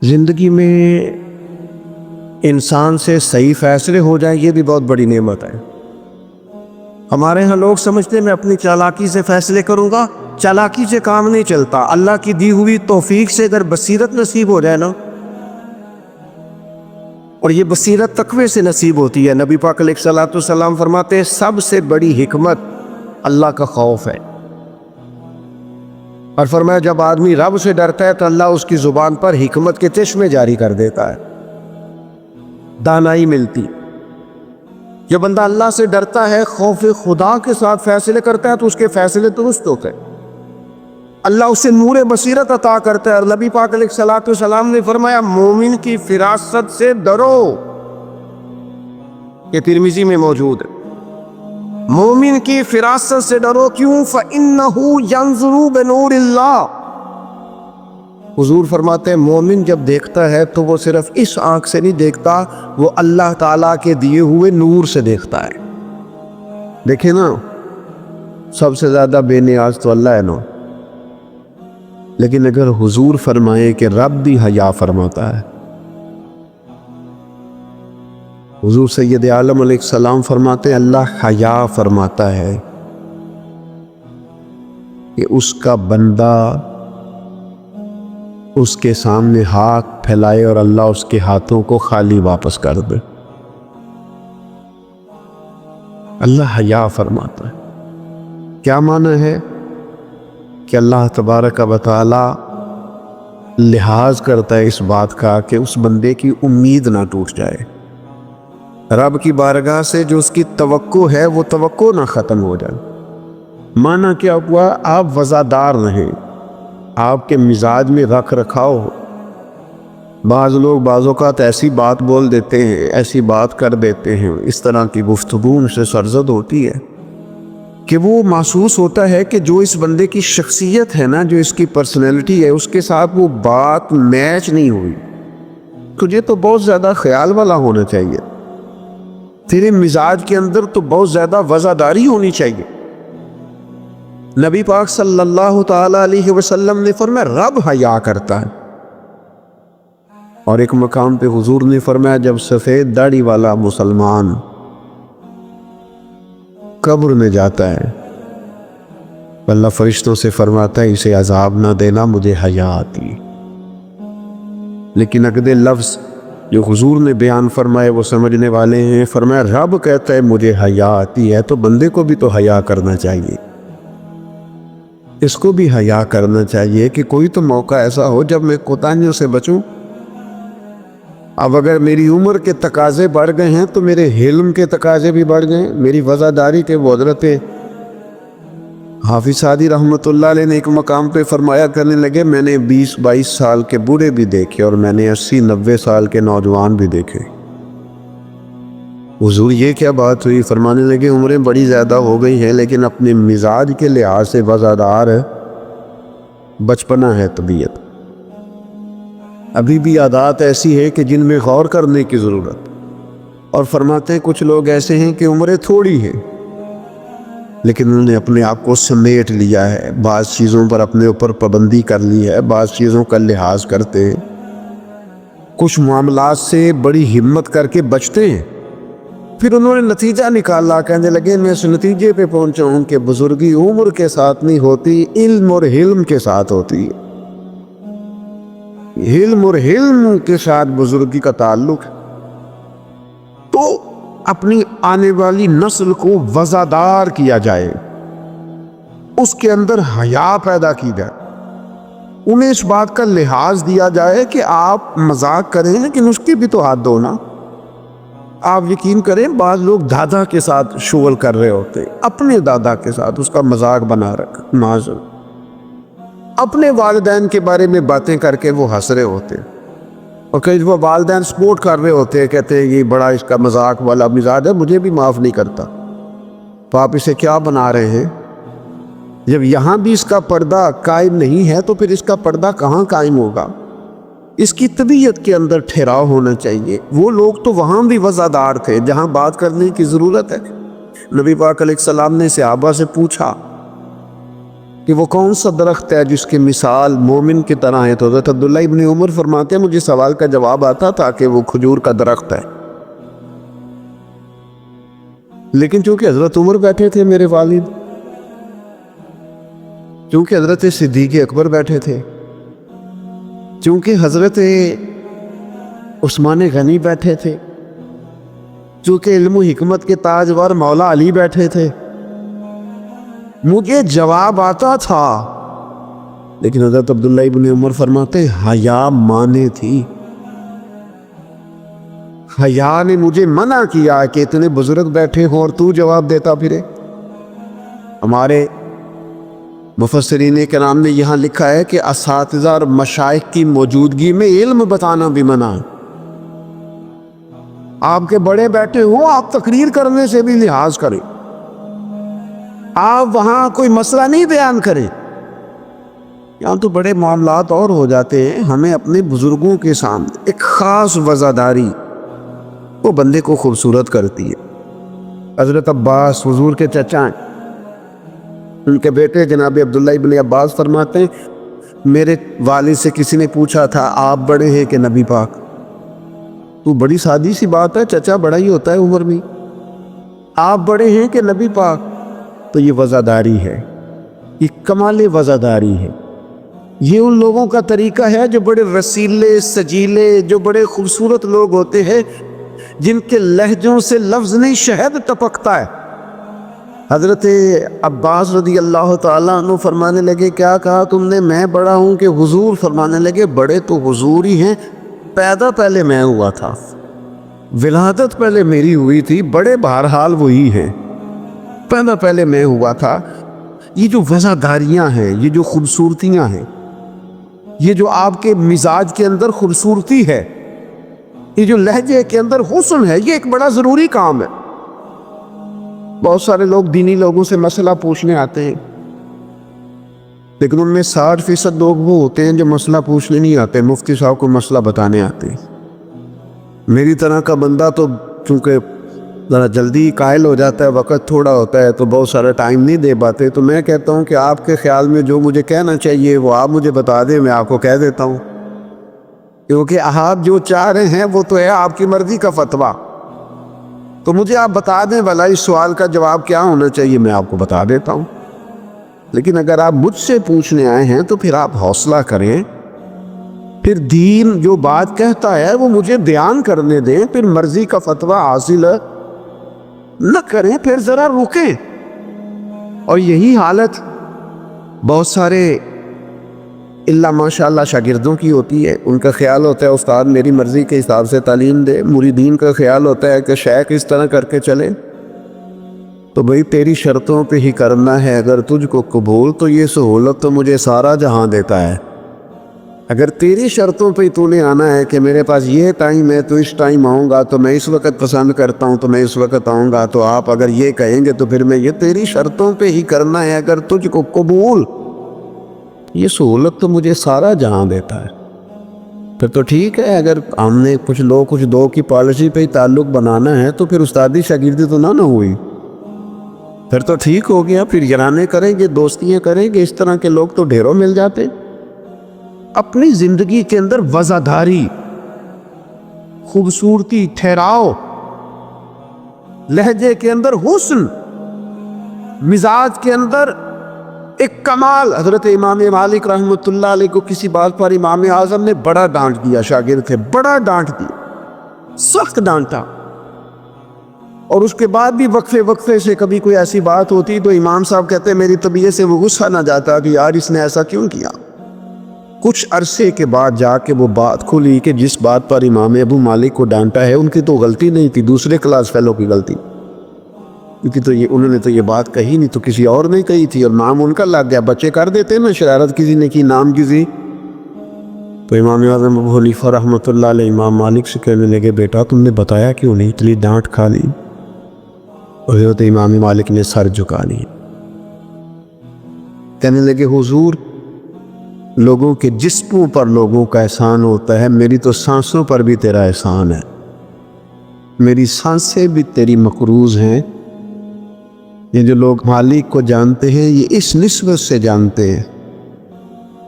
زندگی میں انسان سے صحیح فیصلے ہو جائیں یہ بھی بہت بڑی نعمت ہے۔ ہمارے ہاں لوگ سمجھتے ہیں میں اپنی چالاکی سے فیصلے کروں گا، چالاکی سے کام نہیں چلتا۔ اللہ کی دی ہوئی توفیق سے اگر بصیرت نصیب ہو جائے نا، اور یہ بصیرت تقوی سے نصیب ہوتی ہے۔ نبی پاک علیہ الصلوۃ والسلام فرماتے ہیں سب سے بڑی حکمت اللہ کا خوف ہے، اور فرمایا جب آدمی رب سے ڈرتا ہے تو اللہ اس کی زبان پر حکمت کے چشمے جاری کر دیتا ہے، دانائی ملتی۔ جب بندہ اللہ سے ڈرتا ہے، خوف خدا کے ساتھ فیصلے کرتا ہے تو اس کے فیصلے درست ہوتے ہیں، اللہ اسے نور بصیرت عطا کرتا ہے۔ اور نبی پاک علیہ الصلوۃ والسلام نے فرمایا مومن کی فراست سے ڈرو، یہ ترمذی میں موجود ہے۔ مومن کی فراست سے ڈرو، کیوں؟ فَإِنَّهُ يَنظُرُ بِنُورِ اللَّهِ۔ حضور فرماتے ہیں مومن جب دیکھتا ہے تو وہ صرف اس آنکھ سے نہیں دیکھتا، وہ اللہ تعالیٰ کے دیے ہوئے نور سے دیکھتا ہے۔ دیکھیں نا، سب سے زیادہ بے نیاز تو اللہ ہے نا، لیکن اگر حضور فرمائے کہ رب بھی حیا فرماتا ہے، حضور سید عالم علیہ السلام فرماتے ہیں اللہ حیا فرماتا ہے کہ اس کا بندہ اس کے سامنے ہاتھ پھیلائے اور اللہ اس کے ہاتھوں کو خالی واپس کر دے۔ اللہ حیا فرماتا ہے۔ کیا معنی ہے؟ کہ اللہ تبارک و تعالی لحاظ کرتا ہے اس بات کا کہ اس بندے کی امید نہ ٹوٹ جائے، رب کی بارگاہ سے جو اس کی توقع ہے وہ توقع نہ ختم ہو جائے۔ معنی کیا ہوا؟ آپ وفادار رہیں، آپ کے مزاج میں رکھ رکھاؤ ہو۔ بعض لوگ بعض اوقات ایسی بات بول دیتے ہیں، ایسی بات کر دیتے ہیں، اس طرح کی گفتگو ان سے سرزد ہوتی ہے کہ وہ محسوس ہوتا ہے کہ جو اس بندے کی شخصیت ہے نا، جو اس کی پرسنالٹی ہے، اس کے ساتھ وہ بات میچ نہیں ہوئی۔ تجھے تو بہت زیادہ خیال والا ہونا چاہیے، تیرے مزاج کے اندر تو بہت زیادہ وفاداری ہونی چاہیے۔ نبی پاک صلی اللہ تعالی علیہ وسلم نے فرمایا رب حیا کرتا ہے، اور ایک مقام پہ حضور نے فرمایا جب سفید داڑھی والا مسلمان قبر میں جاتا ہے، اللہ فرشتوں سے فرماتا ہے اسے عذاب نہ دینا، مجھے حیا آتی۔ لیکن اگلے لفظ جو حضور نے بیان فرمائے وہ سمجھنے والے ہیں، فرمایا رب کہتا ہے مجھے حیا آتی ہے، تو بندے کو بھی تو حیا کرنا چاہیے، اس کو بھی حیا کرنا چاہیے کہ کوئی تو موقع ایسا ہو جب میں کوتاہیوں سے بچوں۔ اب اگر میری عمر کے تقاضے بڑھ گئے ہیں تو میرے حلم کے تقاضے بھی بڑھ گئے، میری وفاداری کے وہ حضرت حافظ سعدی رحمۃ اللہ علیہ نے ایک مقام پہ فرمایا کرنے لگے میں نے 20-22 سال کے بوڑھے بھی دیکھے اور میں نے 80-90 سال کے نوجوان بھی دیکھے۔ حضور یہ کیا بات ہوئی؟ فرمانے لگے عمریں بڑی زیادہ ہو گئی ہیں لیکن اپنے مزاج کے لحاظ سے وفادار ہے، بچپنا ہے طبیعت، ابھی بھی عادات ایسی ہے کہ جن میں غور کرنے کی ضرورت۔ اور فرماتے ہیں کچھ لوگ ایسے ہیں کہ عمریں تھوڑی ہیں لیکن انہوں نے اپنے آپ کو سمیٹ لیا ہے، بعض چیزوں پر اپنے اوپر پابندی کر لی ہے، بعض چیزوں کا لحاظ کرتے ہیں، کچھ معاملات سے بڑی ہمت کر کے بچتے ہیں، پھر انہوں نے نتیجہ نکالا، کہنے لگے میں اس نتیجے پہ پہنچا ہوں کہ بزرگی عمر کے ساتھ نہیں ہوتی، علم اور حلم کے ساتھ ہوتی ہے، علم اور حلم کے ساتھ بزرگی کا تعلق ہے۔ تو اپنی آنے والی نسل کو وفادار کیا جائے، اس کے اندر حیا پیدا کی جائے، انہیں اس بات کا لحاظ دیا جائے کہ آپ مذاق کریں لیکن اس کی بھی تو ہاتھ دو نا۔ آپ یقین کریں بعض لوگ دادا کے ساتھ شغل کر رہے ہوتے، اپنے دادا کے ساتھ اس کا مذاق بنا رکھا، معذر اپنے والدین کے بارے میں باتیں کر کے وہ ہنس رہے ہوتے، اور کئی وہ والدین سپورٹ کر رہے ہوتے ہیں، کہتے ہیں یہ بڑا اس کا مذاق والا مزاج ہے، مجھے بھی معاف نہیں کرتا۔ تو آپ اسے کیا بنا رہے ہیں؟ جب یہاں بھی اس کا پردہ قائم نہیں ہے تو پھر اس کا پردہ کہاں قائم ہوگا؟ اس کی طبیعت کے اندر ٹھہراؤ ہونا چاہیے۔ وہ لوگ تو وہاں بھی وفادار تھے جہاں بات کرنے کی ضرورت ہے۔ نبی پاک علیہ السلام نے صحابہ سے پوچھا کہ وہ کون سا درخت ہے جس کی مثال مومن کی طرح ہے؟ تو حضرت عبداللہ ابن عمر فرماتے ہیں مجھے سوال کا جواب آتا تھا کہ وہ کھجور کا درخت ہے، لیکن چونکہ حضرت عمر بیٹھے تھے میرے والد، چونکہ حضرت صدیق اکبر بیٹھے تھے، چونکہ حضرت عثمان غنی بیٹھے تھے، چونکہ علم و حکمت کے تاجور مولا علی بیٹھے تھے، مجھے جواب آتا تھا، لیکن حضرت عبداللہ ابن عمر فرماتے حیا مانے تھی، حیا نے مجھے منع کیا کہ اتنے بزرگ بیٹھے ہوں اور تو جواب دیتا پھرے۔ ہمارے مفسرین کرام نے یہاں لکھا ہے کہ اساتذہ اور مشائخ کی موجودگی میں علم بتانا بھی منع ہے۔ آپ کے بڑے بیٹھے ہوں، آپ تقریر کرنے سے بھی لحاظ کریں، آپ وہاں کوئی مسئلہ نہیں بیان کریں، یہاں تو بڑے معاملات اور ہو جاتے ہیں۔ ہمیں اپنے بزرگوں کے سامنے ایک خاص وزاداری وہ بندے کو خوبصورت کرتی ہے۔ حضرت عباس حضور کے چچا ہیں، ان کے بیٹے جناب عبداللہ ابن عباس فرماتے ہیں میرے والد سے کسی نے پوچھا تھا آپ بڑے ہیں کہ نبی پاک؟ تو بڑی سادی سی بات ہے، چچا بڑا ہی ہوتا ہے عمر میں، آپ بڑے ہیں کہ نبی پاک؟ تو یہ وزاداری ہے، یہ کمال وزاداری ہے۔ یہ ان لوگوں کا طریقہ ہے جو بڑے رسیلے سجیلے، جو بڑے خوبصورت لوگ ہوتے ہیں، جن کے لہجوں سے لفظ نہیں شہد ٹپکتا ہے۔ حضرت عباس رضی اللہ تعالیٰ عنہ فرمانے لگے کیا کہا تم نے؟ میں بڑا ہوں کہ حضور؟ فرمانے لگے بڑے تو حضور ہی ہیں، پیدا پہلے میں ہوا تھا، ولادت پہلے میری ہوئی تھی، بڑے بہرحال وہی ہیں، پیدا پہلے میں ہوا تھا۔ یہ جو وزاداریاں ہیں، یہ جو خوبصورتیاں ہیں، یہ جو آپ کے مزاج کے اندر خوبصورتی ہے، یہ جو لہجے کے اندر حسن ہے، یہ ایک بڑا ضروری کام ہے۔ بہت سارے لوگ دینی لوگوں سے مسئلہ پوچھنے آتے ہیں، لیکن ان میں 60% لوگ وہ ہوتے ہیں جو مسئلہ پوچھنے نہیں آتے، مفتی صاحب کو مسئلہ بتانے آتے ہیں۔ میری طرح کا بندہ تو چونکہ ذرا جلدی قائل ہو جاتا ہے، وقت تھوڑا ہوتا ہے، تو بہت سارا ٹائم نہیں دے پاتے، تو میں کہتا ہوں کہ آپ کے خیال میں جو مجھے کہنا چاہیے وہ آپ مجھے بتا دیں، میں آپ کو کہہ دیتا ہوں، کیونکہ آپ جو چاہ رہے ہیں وہ تو ہے آپ کی مرضی کا فتویٰ، تو مجھے آپ بتا دیں بھلا اس سوال کا جواب کیا ہونا چاہیے، میں آپ کو بتا دیتا ہوں۔ لیکن اگر آپ مجھ سے پوچھنے آئے ہیں تو پھر آپ حوصلہ کریں، پھر دین جو بات کہتا ہے وہ مجھے بیان کرنے دیں، پھر مرضی کا فتویٰ حاصل نہ کریں، پھر ذرا رکیں۔ اور یہی حالت بہت سارے اللہ ماشاءاللہ شاگردوں کی ہوتی ہے، ان کا خیال ہوتا ہے استاد میری مرضی کے حساب سے تعلیم دے، مریدین کا خیال ہوتا ہے کہ شیخ اس طرح کر کے چلے۔ تو بھئی تیری شرطوں پہ ہی کرنا ہے، اگر تجھ کو قبول تو یہ سہولت تو مجھے سارا جہاں دیتا ہے، اگر تیری شرطوں پہ تو نے آنا ہے کہ میرے پاس یہ ٹائم ہے تو اس ٹائم آؤں گا، تو میں اس وقت پسند کرتا ہوں تو میں اس وقت آؤں گا، تو آپ اگر یہ کہیں گے تو پھر میں یہ تیری شرطوں پہ ہی کرنا ہے، اگر تجھ کو قبول، یہ سہولت تو مجھے سارا جہاں دیتا ہے۔ پھر تو ٹھیک ہے، اگر ہم نے کچھ دو کی پالیسی پہ ہی تعلق بنانا ہے تو پھر استادی شاگردی تو نہ ہوئی، پھر تو ٹھیک ہو گیا، پھر یارانیں کریں گے، دوستیاں کریں گے، اس طرح کے لوگ تو ڈھیروں مل جاتے۔ اپنی زندگی کے اندر وزاداری، خوبصورتی، ٹھہراؤ، لہجے کے اندر حسن، مزاج کے اندر ایک کمال۔ حضرت امام مالک رحمۃ اللہ علیہ کو کسی بات پر امام اعظم نے بڑا ڈانٹ دیا، شاگرد تھے، بڑا ڈانٹ دیا، سخت ڈانٹا، اور اس کے بعد بھی وقفے سے کبھی کوئی ایسی بات ہوتی تو امام صاحب کہتے میری طبیعت سے وہ غصہ نہ جاتا کہ یار اس نے ایسا کیوں کیا۔ کچھ عرصے کے بعد جا کے وہ بات کھلی کہ جس بات پر امام ابو مالک کو ڈانٹا ہے ان کی تو غلطی نہیں تھی، دوسرے کلاس فیلو کی غلطی، کیونکہ تو انہوں نے تو یہ بات کہی نہیں، تو کسی اور نے کہی تھی اور نام ان کا لگ گیا۔ بچے کر دیتے نا، شرارت کسی نے کی، نام کسی، تو امام اعظم ابو حنیفہ رحمۃ اللہ علیہ امام مالک سے کہنے لگے بیٹا تم نے بتایا کیوں نہیں، اتنی ڈانٹ کھا لی؟ اور حضرت امام مالک نے سر جھکا لی، کہنے لگے حضور لوگوں کے جسموں پر لوگوں کا احسان ہوتا ہے، میری تو سانسوں پر بھی تیرا احسان ہے، میری سانسیں بھی تیری مقروض ہیں، یہ جو لوگ مالک کو جانتے ہیں یہ اس نسبت سے جانتے ہیں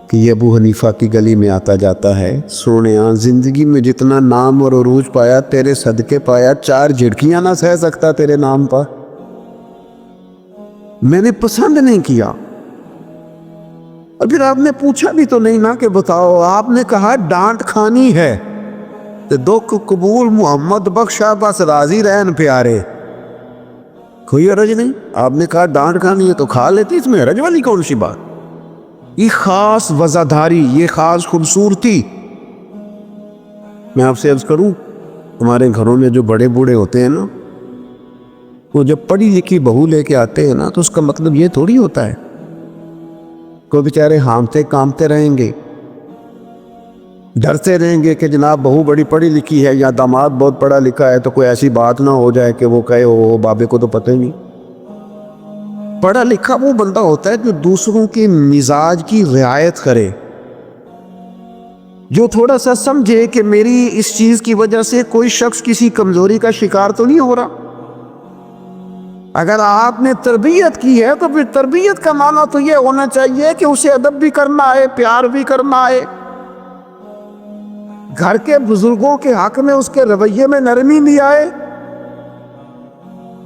کہ یہ ابو حنیفہ کی گلی میں آتا جاتا ہے. سونیا زندگی میں جتنا نام اور عروج پایا تیرے صدقے پایا, 4 جھڑکیاں نہ سہ سکتا تیرے نام پر. میں نے پسند نہیں کیا. اور پھر آپ نے پوچھا بھی تو نہیں نا کہ بتاؤ, آپ نے کہا ڈانٹ کھانی ہے تو دکھ قبول محمد بخشا بس راضی رہن پیارے. کوئی حرج نہیں. آپ نے کہا ڈانٹ کھانی ہے تو کھا لیتی, اس میں حرج والی کون سی بات. یہ خاص وزاداری, یہ خاص خوبصورتی. میں آپ سے عرض کروں, ہمارے گھروں میں جو بڑے بوڑھے ہوتے ہیں نا, وہ جب پڑھی لکھی بہو لے کے آتے ہیں نا تو اس کا مطلب یہ تھوڑی ہوتا ہے کوئی بیچارے ہامتے کامتے رہیں گے, ڈرتے رہیں گے کہ جناب بہو بڑی پڑھی لکھی ہے یا داماد بہت پڑھا لکھا ہے تو کوئی ایسی بات نہ ہو جائے کہ وہ کہے وہ بابے کو تو پتہ ہی نہیں. پڑھا لکھا وہ بندہ ہوتا ہے جو دوسروں کے مزاج کی رعایت کرے, جو تھوڑا سا سمجھے کہ میری اس چیز کی وجہ سے کوئی شخص کسی کمزوری کا شکار تو نہیں ہو رہا. اگر آپ نے تربیت کی ہے تو پھر تربیت کا معنی تو یہ ہونا چاہیے کہ اسے ادب بھی کرنا ہے, پیار بھی کرنا ہے, گھر کے بزرگوں کے حق میں اس کے رویے میں نرمی بھی آئے.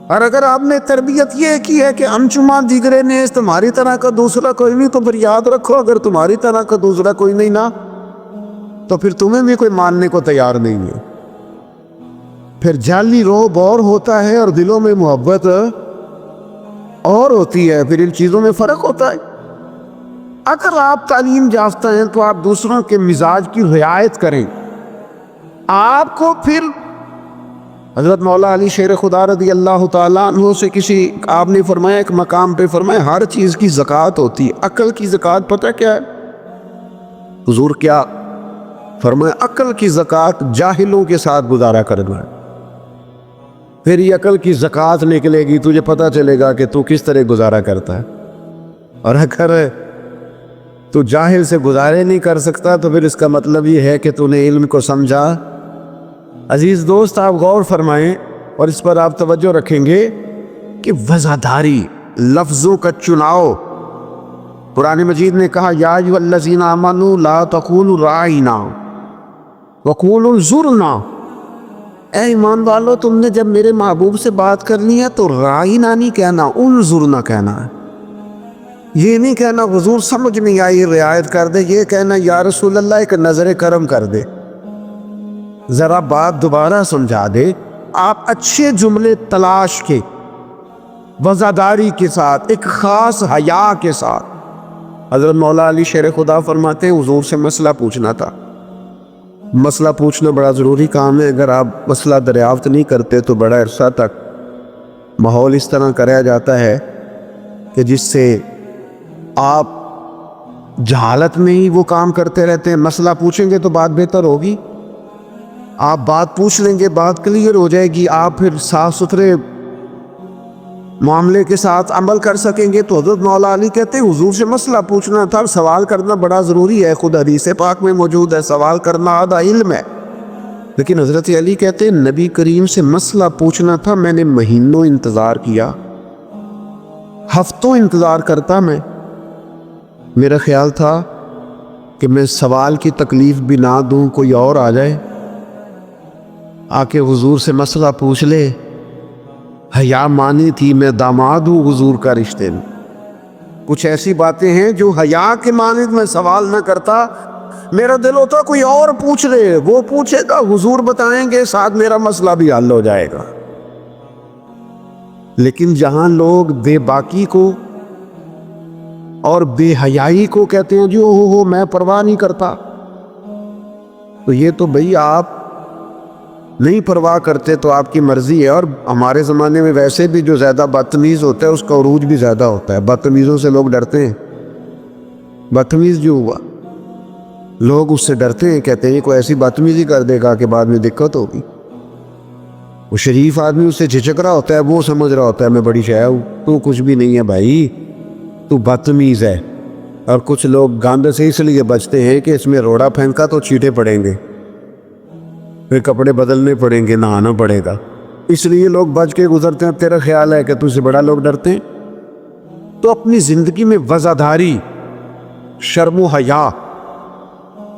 اور اگر آپ نے تربیت یہ کی ہے کہ انچما دیگرے نیز, تمہاری طرح کا دوسرا کوئی نہیں, تو پھر یاد رکھو اگر تمہاری طرح کا دوسرا کوئی نہیں نا تو پھر تمہیں بھی کوئی ماننے کو تیار نہیں ہے. پھر جعلی روب اور ہوتا ہے اور دلوں میں محبت اور ہوتی ہے. پھر ان چیزوں میں فرق ہوتا ہے. اگر آپ تعلیم یافتہ ہیں تو آپ دوسروں کے مزاج کی رعایت کریں. آپ کو پھر حضرت مولا علی شیر خدا رضی اللہ تعالیٰ عنہ سے کسی آپ نے فرمایا, ایک مقام پہ فرمایا ہر چیز کی زکوٰۃ ہوتی ہے, عقل کی زکوٰۃ پتہ کیا ہے؟ حضور کیا فرمایا؟ عقل کی زکوٰۃ جاہلوں کے ساتھ گزارا کرنا ہے. پھر یہ عقل کی زکوٰۃ نکلے گی, تجھے پتہ چلے گا کہ تو کس طرح گزارا کرتا ہے. اور اگر تو جاہل سے گزارے نہیں کر سکتا تو پھر اس کا مطلب یہ ہے کہ تو نے علم کو سمجھا. عزیز دوست, آپ غور فرمائیں اور اس پر آپ توجہ رکھیں گے کہ وزاداری, لفظوں کا چناؤ. قرآن مجید نے کہا یا ایھا الذین آمنوا لا تقولوا راعینا وقولوا انظرنا. اے ایمان والو, تم نے جب میرے محبوب سے بات کرنی ہے تو راعینا نہیں کہنا, انظرنا کہنا ہے. یہ نہیں کہنا حضور سمجھ نہیں آئی رعایت کر دے, یہ کہنا یا رسول اللہ ایک نظر کرم کر دے, ذرا بات دوبارہ سمجھا دے. آپ اچھے جملے تلاش کے وزاداری کے ساتھ, ایک خاص حیا کے ساتھ. حضرت مولا علی شیر خدا فرماتے ہیں حضور سے مسئلہ پوچھنا تھا. مسئلہ پوچھنا بڑا ضروری کام ہے. اگر آپ مسئلہ دریافت نہیں کرتے تو بڑا عرصہ تک ماحول اس طرح کرایا جاتا ہے کہ جس سے آپ جہالت میں ہی وہ کام کرتے رہتے ہیں. مسئلہ پوچھیں گے تو بات بہتر ہوگی, آپ بات پوچھ لیں گے, بات کلیئر ہو جائے گی, آپ پھر صاف ستھرے معاملے کے ساتھ عمل کر سکیں گے. تو حضرت مولا علی کہتے ہیں حضور سے مسئلہ پوچھنا تھا. سوال کرنا بڑا ضروری ہے, خود حدیث پاک میں موجود ہے سوال کرنا آدھا علم ہے. لیکن حضرت علی کہتے ہیں نبی کریم سے مسئلہ پوچھنا تھا, میں نے مہینوں انتظار کیا, ہفتوں انتظار کرتا میں. میرا خیال تھا کہ میں سوال کی تکلیف بھی نہ دوں, کوئی اور آ جائے آ کے حضور سے مسئلہ پوچھ لے. حیا مانی تھی, میں داماد ہوں حضور کا رشتے میں. کچھ ایسی باتیں ہیں جو حیا کے مانند میں سوال نہ کرتا, میرا دل ہوتا کوئی اور پوچھ لے, وہ پوچھے گا حضور بتائیں گے, ساتھ میرا مسئلہ بھی حل ہو جائے گا. لیکن جہاں لوگ بے باکی کو اور بے حیائی کو کہتے ہیں جو ہو میں پرواہ نہیں کرتا, تو یہ تو بھئی آپ نہیں پرواہ کرتے تو آپ کی مرضی ہے. اور ہمارے زمانے میں ویسے بھی جو زیادہ بدتمیز ہوتا ہے اس کا عروج بھی زیادہ ہوتا ہے. بدتمیزوں سے لوگ ڈرتے ہیں. بدتمیز جو ہوا لوگ اس سے ڈرتے ہیں, کہتے ہیں کوئی ایسی بدتمیزی کر دے گا کہ بعد میں دقت ہوگی. وہ شریف آدمی اس سے جھجک رہا ہوتا ہے, وہ سمجھ رہا ہوتا ہے میں بڑی شے ہوں, تو کچھ بھی نہیں ہے بھائی, تو بدتمیز ہے. اور کچھ لوگ گاندے سے اس لیے بچتے ہیں کہ اس میں روڑا پھینکا تو چیٹے پڑیں گے, پھر کپڑے بدلنے پڑیں گے, نہانا پڑے گا. اس لیے لوگ بچ کے گزرتے ہیں. تیرا خیال ہے کہ تجھ سے بڑا لوگ ڈرتے ہیں؟ تو اپنی زندگی میں وزاداری، شرم و حیا.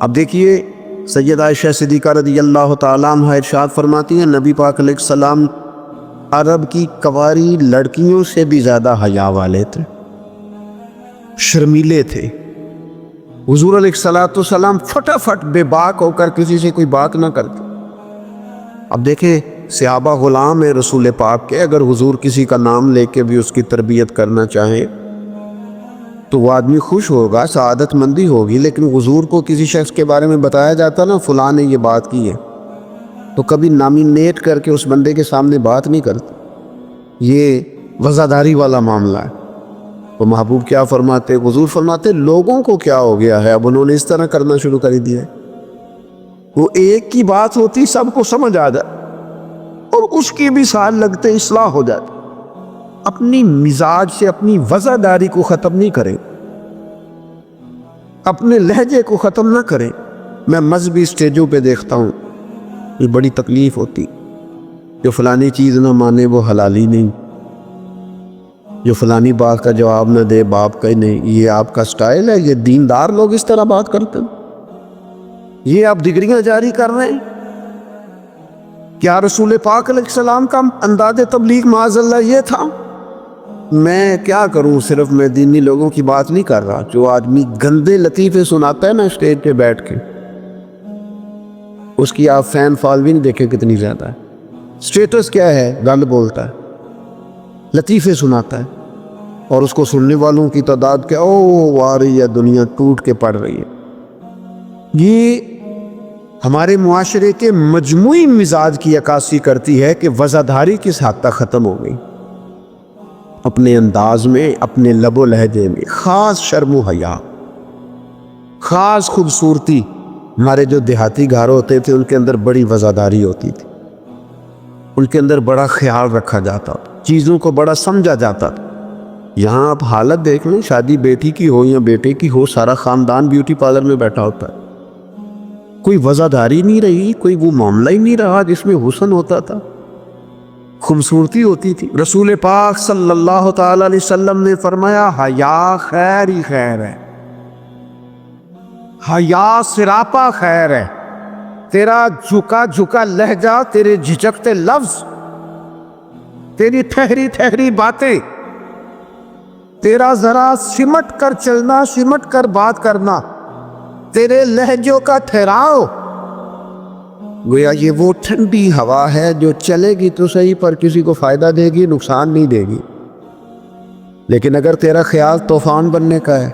اب دیکھیے سید عائشہ صدیقہ رضی اللہ تعالیٰ عنہ ارشاد فرماتی ہیں نبی پاک علیہ السلام عرب کی کنواری لڑکیوں سے بھی زیادہ حیا والے تھے، شرمیلے تھے. حضور علیہ السلام فٹافٹ بے باک ہو کر کسی سے کوئی بات نہ کرتے. اب دیکھیں صحابہ غلام ہیں رسول پاک کے، اگر حضور کسی کا نام لے کے بھی اس کی تربیت کرنا چاہیں تو وہ آدمی خوش ہوگا، سعادت مندی ہوگی. لیکن حضور کو کسی شخص کے بارے میں بتایا جاتا نا فلاں نے یہ بات کی ہے، تو کبھی نامینیٹ کر کے اس بندے کے سامنے بات نہیں کرتے. یہ وزاداری والا معاملہ ہے. وہ محبوب کیا فرماتے؟ حضور فرماتے لوگوں کو کیا ہو گیا ہے، اب انہوں نے اس طرح کرنا شروع کر دیا ہے. وہ ایک کی بات ہوتی سب کو سمجھ آ جائے اور اس کی بھی سال لگتے اصلاح ہو جاتی. اپنی مزاج سے اپنی وزاداری کو ختم نہیں کریں، اپنے لہجے کو ختم نہ کریں. میں مذہبی سٹیجوں پہ دیکھتا ہوں یہ بڑی تکلیف ہوتی، جو فلانی چیز نہ مانے وہ حلالی نہیں، جو فلانی بات کا جواب نہ دے باپ کا ہی نہیں. یہ آپ کا سٹائل ہے؟ یہ دیندار لوگ اس طرح بات کرتے ہیں؟ یہ آپ ڈگریاں جاری کر رہے ہیں؟ کیا رسول پاک علیہ السلام کا انداز تبلیغ معاذ اللہ یہ تھا؟ میں کیا کروں، صرف میں دینی لوگوں کی بات نہیں کر رہا. جو آدمی گندے لطیفے سناتا ہے نا اسٹیج پہ بیٹھ کے، اس کی آپ فین فالوئنگ دیکھیں کتنی زیادہ ہے. سٹیٹس کیا ہے؟ گند بولتا ہے، لطیفے سناتا ہے، اور اس کو سننے والوں کی تعداد کیا آ رہی ہے، دنیا ٹوٹ کے پڑ رہی ہے. یہ ہمارے معاشرے کے مجموعی مزاج کی عکاسی کرتی ہے کہ وزاداری کس حد تک ختم ہو گئی. اپنے انداز میں، اپنے لب و لہجے میں خاص شرم و حیا، خاص خوبصورتی. ہمارے جو دیہاتی گھر ہوتے تھے ان کے اندر بڑی وزاداری ہوتی تھی، ان کے اندر بڑا خیال رکھا جاتا، چیزوں کو بڑا سمجھا جاتا تھا. یہاں آپ حالت دیکھ لیں، شادی بیٹی کی ہو یا بیٹے کی ہو، سارا خاندان بیوٹی پارلر میں بیٹھا ہوتا ہے. کوئی وزاداری نہیں رہی، کوئی وہ معاملہ ہی نہیں رہا جس میں حسن ہوتا تھا، خوبصورتی ہوتی تھی. رسول پاک صلی اللہ تعالی علیہ وسلم نے فرمایا حیا خیر ہی خیر ہے، حیا سراپا خیر ہے. تیرا جھکا جھکا لہجہ، تیرے جھجکتے لفظ، تیری ٹھہری ٹھہری باتیں، تیرا ذرا سمٹ کر چلنا، سمٹ کر بات کرنا، تیرے لہجوں کا ٹھہراؤ، گویا یہ وہ ٹھنڈی ہوا ہے جو چلے گی تو صحیح پر کسی کو فائدہ دے گی، نقصان نہیں دے گی. لیکن اگر تیرا خیال طوفان بننے کا ہے،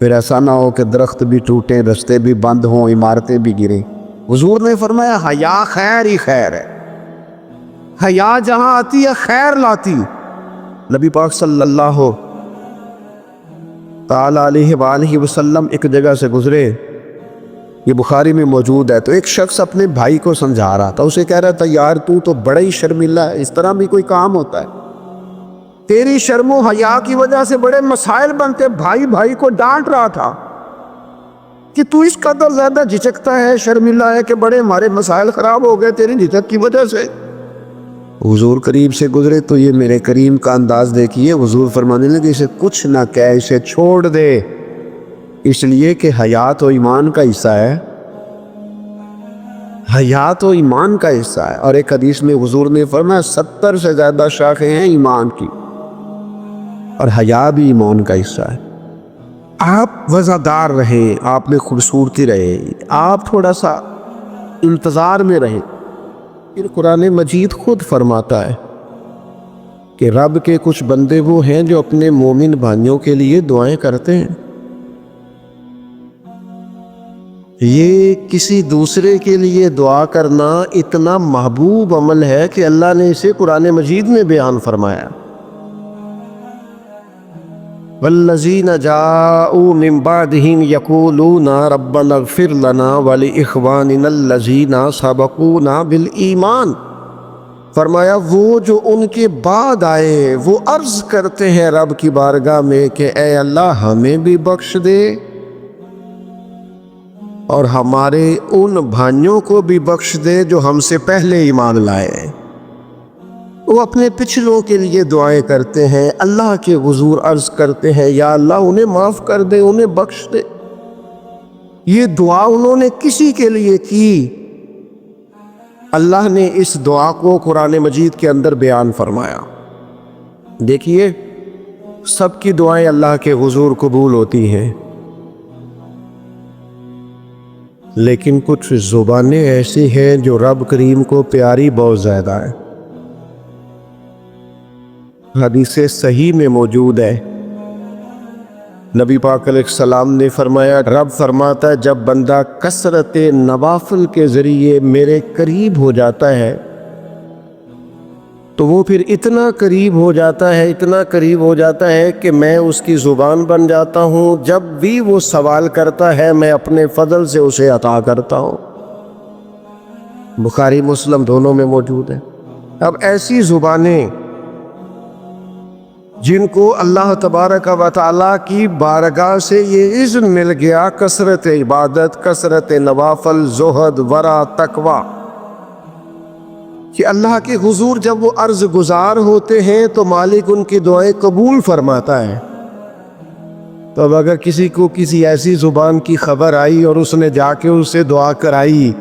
پھر ایسا نہ ہو کہ درخت بھی ٹوٹیں، رستے بھی بند ہوں، عمارتیں بھی گریں. حضور نے فرمایا حیا خیر ہی خیر ہے. حیا جہاں آتی ہے خیر لاتی. نبی پاک صلی اللہ تعالی علیہ وآلہ وسلم ایک جگہ سے گزرے، یہ بخاری میں موجود ہے. تو ایک شخص اپنے بھائی کو سمجھا رہا تھا، اسے کہہ رہا تھا یار تو بڑا ہی شرمیلا ہے، اس طرح بھی کوئی کام ہوتا ہے؟ تیری شرم و حیا کی وجہ سے بڑے مسائل بنتے. بھائی کو ڈانٹ رہا تھا کہ تو اس قدر زیادہ جھجکتا ہے، شرمیلا ہے کہ بڑے ہمارے مسائل خراب ہو گئے تیری جھجک کی وجہ سے. حضور قریب سے گزرے تو یہ میرے کریم کا انداز دیکھیے. حضور فرمانے لگے اسے کچھ نہ کہہ، اسے چھوڑ دے، اس لیے کہ حیات و ایمان کا حصہ ہے. حیات و ایمان کا حصہ ہے. اور ایک حدیث میں حضور نے فرمایا 70 سے زیادہ شاخیں ہیں ایمان کی، اور حیا بھی ایمان کا حصہ ہے. آپ وزادار رہیں، آپ میں خوبصورتی رہے، آپ تھوڑا سا انتظار میں رہیں. پھر قرآن مجید خود فرماتا ہے کہ رب کے کچھ بندے وہ ہیں جو اپنے مومن بھائیوں کے لیے دعائیں کرتے ہیں. یہ کسی دوسرے کے لیے دعا کرنا اتنا محبوب عمل ہے کہ اللہ نے اسے قرآن مجید میں بیان فرمایا. والذین جاءوا من بعدهم یقولون ربنا اغفر لنا ولإخواننا الذین سبقونا بالایمان. فرمایا وہ جو ان کے بعد آئے وہ عرض کرتے ہیں رب کی بارگاہ میں کہ اے اللہ ہمیں بھی بخش دے اور ہمارے ان بھائیوں کو بھی بخش دے جو ہم سے پہلے ایمان لائے ہیں۔ وہ اپنے پچھلوں کے لیے دعائیں کرتے ہیں، اللہ کے حضور عرض کرتے ہیں یا اللہ انہیں معاف کر دے، انہیں بخش دے۔ یہ دعا انہوں نے کسی کے لیے کی؟ اللہ نے اس دعا کو قرآن مجید کے اندر بیان فرمایا۔ دیکھیے، سب کی دعائیں اللہ کے حضور قبول ہوتی ہیں، لیکن کچھ زبانیں ایسی ہیں جو رب کریم کو پیاری بہت زیادہ ہے۔ حدیث صحیح میں موجود ہے، نبی پاک علیہ السلام نے فرمایا، رب فرماتا ہے جب بندہ کثرت نوافل کے ذریعے میرے قریب ہو جاتا ہے تو وہ پھر اتنا قریب ہو جاتا ہے، اتنا قریب ہو جاتا ہے کہ میں اس کی زبان بن جاتا ہوں، جب بھی وہ سوال کرتا ہے میں اپنے فضل سے اسے عطا کرتا ہوں۔ بخاری مسلم دونوں میں موجود ہے۔ اب ایسی زبانیں جن کو اللہ تبارک و تعالیٰ کی بارگاہ سے یہ اذن مل گیا، کثرت عبادت، کثرت نوافل، زہد، ورع، تقوی، کہ اللہ کے حضور جب وہ عرض گزار ہوتے ہیں تو مالک ان کی دعائیں قبول فرماتا ہے۔ تو اب اگر کسی کو کسی ایسی زبان کی خبر آئی اور اس نے جا کے اسے دعا کرائی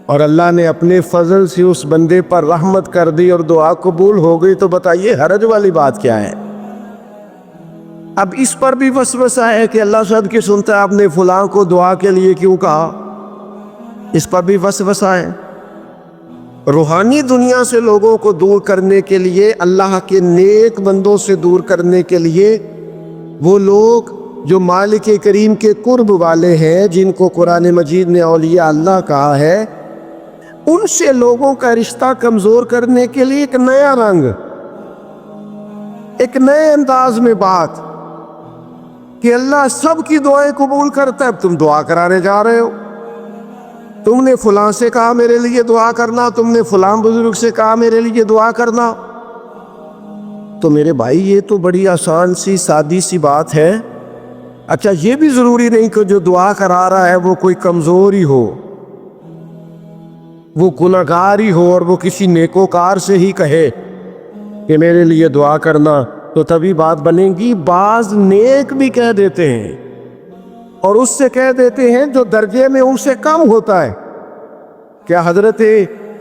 اور اللہ نے اپنے فضل سے اس بندے پر رحمت کر دی اور دعا قبول ہو گئی، تو بتائیے حرج والی بات کیا ہے؟ اب اس پر بھی وسوسہ ہے کہ اللہ صد کے سنتا ہے آپ نے فلاں کو دعا کے لیے کیوں کہا، اس پر بھی وسوسہ ہے۔ روحانی دنیا سے لوگوں کو دور کرنے کے لیے، اللہ کے نیک بندوں سے دور کرنے کے لیے، وہ لوگ جو مالک کریم کے قرب والے ہیں، جن کو قرآن مجید نے اولیاء اللہ کہا ہے، ان سے لوگوں کا رشتہ کمزور کرنے کے لیے ایک نیا رنگ، ایک نئے انداز میں بات کہ اللہ سب کی دعائیں قبول کرتا ہے، تم دعا کرانے جا رہے ہو، تم نے فلاں سے کہا میرے لیے دعا کرنا، تم نے فلاں بزرگ سے کہا میرے لیے دعا کرنا۔ تو میرے بھائی یہ تو بڑی آسان سی سادی سی بات ہے۔ اچھا، یہ بھی ضروری نہیں کہ جو دعا کرا رہا ہے وہ کوئی کمزور ہی ہو، وہ گنہگار ہی ہو اور وہ کسی نیکوکار سے ہی کہے کہ میرے لیے دعا کرنا تو تبھی بات بنے گی۔ بعض نیک بھی کہہ دیتے ہیں اور اس سے کہہ دیتے ہیں جو درجے میں ان سے کم ہوتا ہے۔ کیا حضرت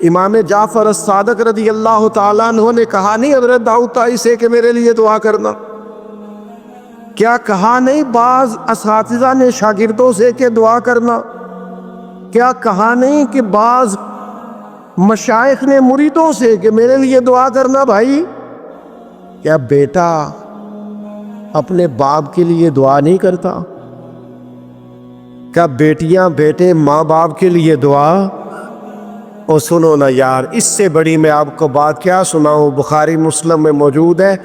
امام جعفر الصادق رضی اللہ تعالیٰ عنہ نے کہا نہیں حضرت داؤد طائی سے کہ میرے لیے دعا کرنا؟ کیا کہا نہیں بعض اساتذہ نے شاگردوں سے کہ دعا کرنا؟ کیا کہا نہیں کہ بعض مشائخ نے مریدوں سے کہ میرے لیے دعا کرنا؟ بھائی، کیا بیٹا اپنے باپ کے لیے دعا نہیں کرتا؟ کیا بیٹیاں بیٹے ماں باپ کے لیے دعا؟ اور سنو نا یار، اس سے بڑی میں آپ کو بات کیا سناؤں، بخاری مسلم میں موجود ہے،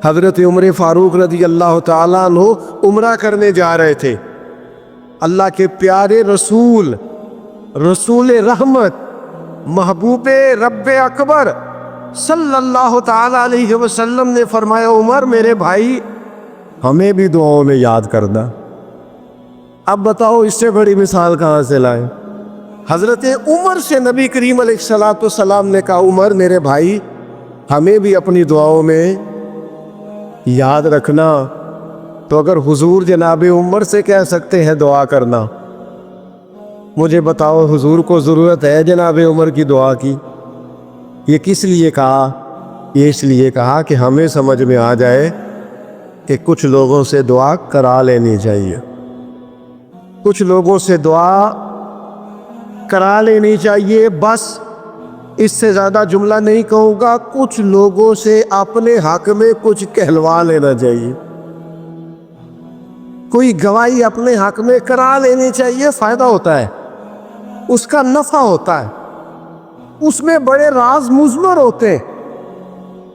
حضرت عمر فاروق رضی اللہ تعالیٰ عنہ عمرہ کرنے جا رہے تھے۔ اللہ کے پیارے رسول، رسول رحمت، محبوب رب اکبر صلی اللہ تعالیٰ علیہ وسلم نے فرمایا، عمر میرے بھائی ہمیں بھی دعاؤں میں یاد کرنا۔ اب بتاؤ اس سے بڑی مثال کہاں سے لائیں؟ حضرت عمر سے نبی کریم علیہ السلام نے کہا، عمر میرے بھائی ہمیں بھی اپنی دعاؤں میں یاد رکھنا۔ تو اگر حضور جناب عمر سے کہہ سکتے ہیں دعا کرنا، مجھے بتاؤ حضور کو ضرورت ہے جناب عمر کی دعا کی؟ یہ کس لیے کہا؟ یہ اس لیے کہا کہ ہمیں سمجھ میں آ جائے کہ کچھ لوگوں سے دعا کرا لینی چاہیے، کچھ لوگوں سے دعا کرا لینی چاہیے، بس اس سے زیادہ جملہ نہیں کہوں گا، کچھ لوگوں سے اپنے حق میں کچھ کہلوا لینا چاہیے، کوئی گواہی اپنے حق میں کرا لینی چاہیے، فائدہ ہوتا ہے، اس کا نفع ہوتا ہے، اس میں بڑے راز مضمر ہوتے ہیں،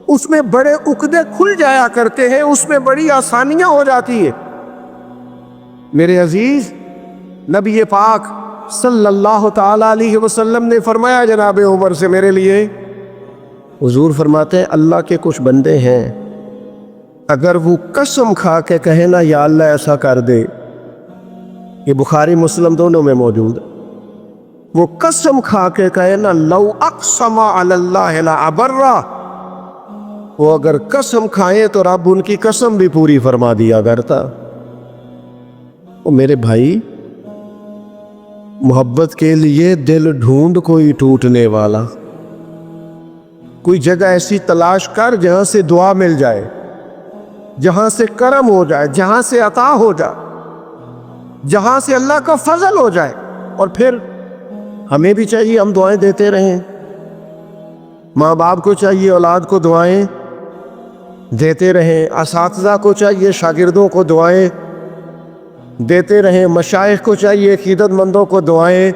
اس میں بڑے عقدے کھل جایا کرتے ہیں، اس میں بڑی آسانیاں ہو جاتی ہیں۔ میرے عزیز، نبی پاک صلی اللہ تعالیٰ علیہ وسلم نے فرمایا جناب عمر سے میرے لیے، حضور فرماتے ہیں اللہ کے کچھ بندے ہیں اگر وہ قسم کھا کے کہے نا یا اللہ ایسا کر دے یہ بخاری مسلم دونوں میں موجود ہے. وہ قسم کھا کے کہے نا لو اقسم علی اللہ لابرہ، وہ اگر قسم کھائے تو رب ان کی قسم بھی پوری فرما دیا کرتا. وہ میرے بھائی، محبت کے لیے دل ڈھونڈ کوئی ٹوٹنے والا، کوئی جگہ ایسی تلاش کر جہاں سے دعا مل جائے، جہاں سے کرم ہو جائے، جہاں سے عطا ہو جائے، جہاں سے اللہ کا فضل ہو جائے. اور پھر ہمیں بھی چاہیے ہم دعائیں دیتے رہیں. ماں باپ کو چاہیے اولاد کو دعائیں دیتے رہیں، اساتذہ کو چاہیے شاگردوں کو دعائیں دیتے رہیں، مشائخ کو چاہیے عقیدت مندوں کو دعائیں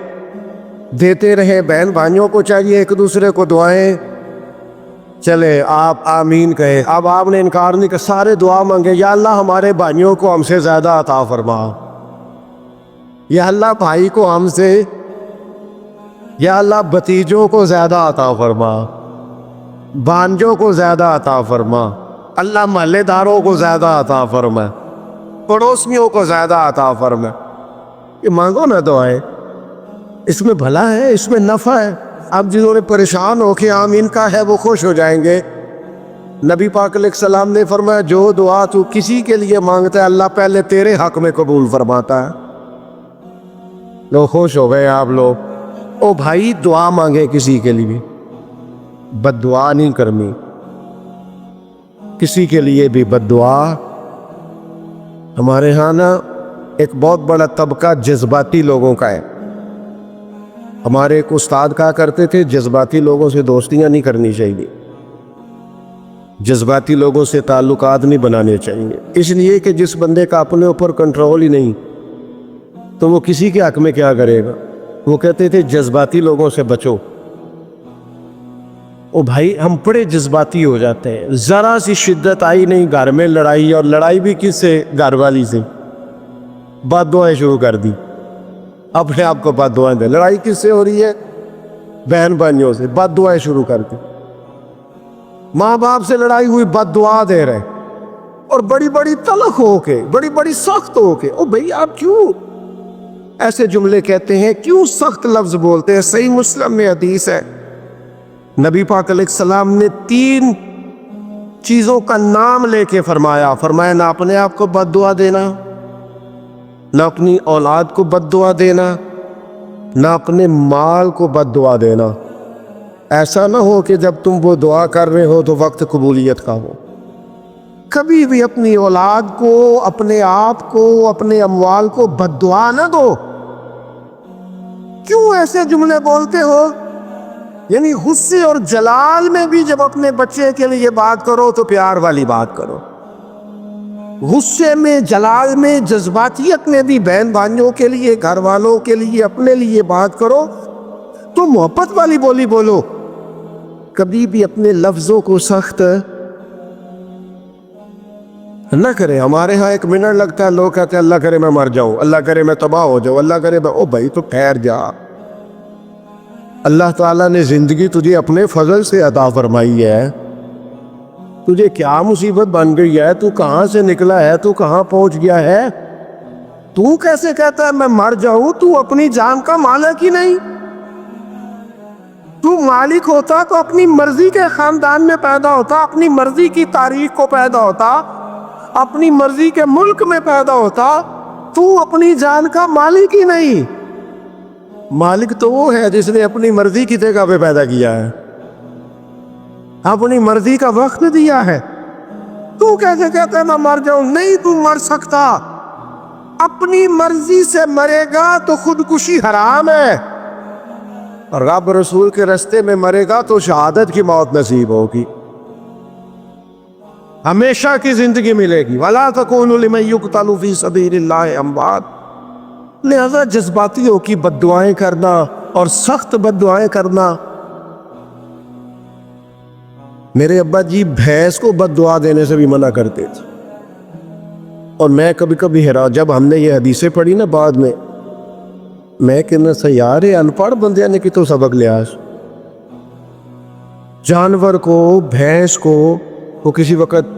دیتے رہیں، بہن بھائیوں کو چاہیے ایک دوسرے کو دعائیں. چلے آپ آمین کہے. اب آپ نے انکار نہیں کہ سارے دعا مانگے، یا اللہ ہمارے بھائیوں کو ہم سے زیادہ عطا فرما، یا اللہ بھائی کو ہم سے، یا اللہ بھتیجوں کو زیادہ عطا فرما، بانجوں کو زیادہ عطا فرما، اللہ محلے داروں کو زیادہ عطا فرما، پڑوسیوں کو زیادہ عطا فرما. یہ مانگو نا دعائیں، اس میں بھلا ہے، اس میں نفع ہے. اب جنہوں نے پریشان ہو کے آمین کا ہے وہ خوش ہو جائیں گے. نبی پاک علیہ السلام نے فرمایا جو دعا تو کسی کے لیے مانگتا ہے اللہ پہلے تیرے حق میں قبول فرماتا ہے. لوگ خوش ہو گئے آپ لوگ. او بھائی دعا مانگے کسی کے لیے، بد دعا نہیں کرنی. کسی کے لیے بھی بد دعا. ہمارے ہاں نا ایک بہت بڑا طبقہ جذباتی لوگوں کا ہے. ہمارے ایک استاد کہا کرتے تھے جذباتی لوگوں سے دوستیاں نہیں کرنی چاہیے، جذباتی لوگوں سے تعلقات نہیں بنانے چاہیے. اس لیے کہ جس بندے کا اپنے اوپر کنٹرول ہی نہیں تو وہ کسی کے حق میں کیا کرے گا. وہ کہتے تھے جذباتی لوگوں سے بچو. او بھائی ہم بڑے جذباتی ہو جاتے ہیں، ذرا سی شدت آئی نہیں گھر میں لڑائی، اور لڑائی بھی کس سے؟ گھر والی سے. بد دعائیں شروع کر دی، اپنے آپ کو بد دعائیں دے. لڑائی کس سے ہو رہی ہے؟ بہن بھائیوں سے. بد دعائیں شروع کر دی. ماں باپ سے لڑائی ہوئی، بد دعا دے رہے، اور بڑی بڑی تلخ ہو کے، بڑی بڑی سخت ہو کے. او بھئی آپ کیوں ایسے جملے کہتے ہیں، کیوں سخت لفظ بولتے ہیں؟ صحیح مسلم میں حدیث ہے، نبی پاک علیہ السلام نے 3 چیزوں کا نام لے کے فرمایا نہ اپنے آپ کو بد دعا دینا، نہ اپنی اولاد کو بد دعا دینا، نہ اپنے مال کو بد دعا دینا. ایسا نہ ہو کہ جب تم وہ دعا کر رہے ہو تو وقت قبولیت کا ہو. کبھی بھی اپنی اولاد کو، اپنے آپ کو، اپنے اموال کو بد دعا نہ دو. کیوں ایسے جملے بولتے ہو؟ یعنی غصے اور جلال میں بھی جب اپنے بچے کے لیے بات کرو تو پیار والی بات کرو. غصے میں، جلال میں، جذباتیت میں بھی بہن بھائیوں کے لیے، گھر والوں کے لیے، اپنے لیے بات کرو تو محبت والی بولی بولو. کبھی بھی اپنے لفظوں کو سخت نہ کرے. ہمارے ہاں 1 منٹ لگتا ہے، لوگ کہتے ہیں اللہ کرے میں مر جاؤں، اللہ کرے میں تباہ ہو جاؤں، اللہ کرے میں. او بھائی تو ٹھہر جا. اللہ تعالیٰ نے زندگی تجھے اپنے فضل سے عطا فرمائی ہے. تجھے کیا مصیبت بن گئی ہے؟ تو کہاں سے نکلا ہے؟ تو کہاں پہنچ گیا ہے؟ تو کیسے کہتا ہے میں مر جاؤں؟ تو اپنی جان کا مالک ہی نہیں. تو مالک ہوتا تو اپنی مرضی کے خاندان میں پیدا ہوتا، اپنی مرضی کی تاریخ کو پیدا ہوتا، اپنی مرضی کے ملک میں پیدا ہوتا. تو اپنی جان کا مالک ہی نہیں. مالک تو وہ ہے جس نے اپنی مرضی کی جگہ پہ پیدا کیا ہے، اپنی مرضی کا وقت دیا ہے. تو کیسے کہتا ہے میں مر جاؤں؟ نہیں، تو مر سکتا. اپنی مرضی سے مرے گا تو خودکشی حرام ہے، اور رب رسول کے راستے میں مرے گا تو شہادت کی موت نصیب ہوگی، ہمیشہ کی زندگی ملے گی. وَلَا تَكُونُوا لِمَن يُقْتَلُ فِي سَبِيلِ اللَّهِ أَمْوَاتٌ. لہذا جذباتیوں کی بد دعائیں کرنا اور سخت بد دعائیں کرنا. میرے ابا جی بھینس کو بد دعا دینے سے بھی منع کرتے تھے. اور میں کبھی کبھی حیران، جب ہم نے یہ حدیثیں پڑھی نا بعد میں کہنا سا یار ان پڑھ بندیاں نے کتوں سبق لیا. جانور کو، بھینس کو، وہ کسی وقت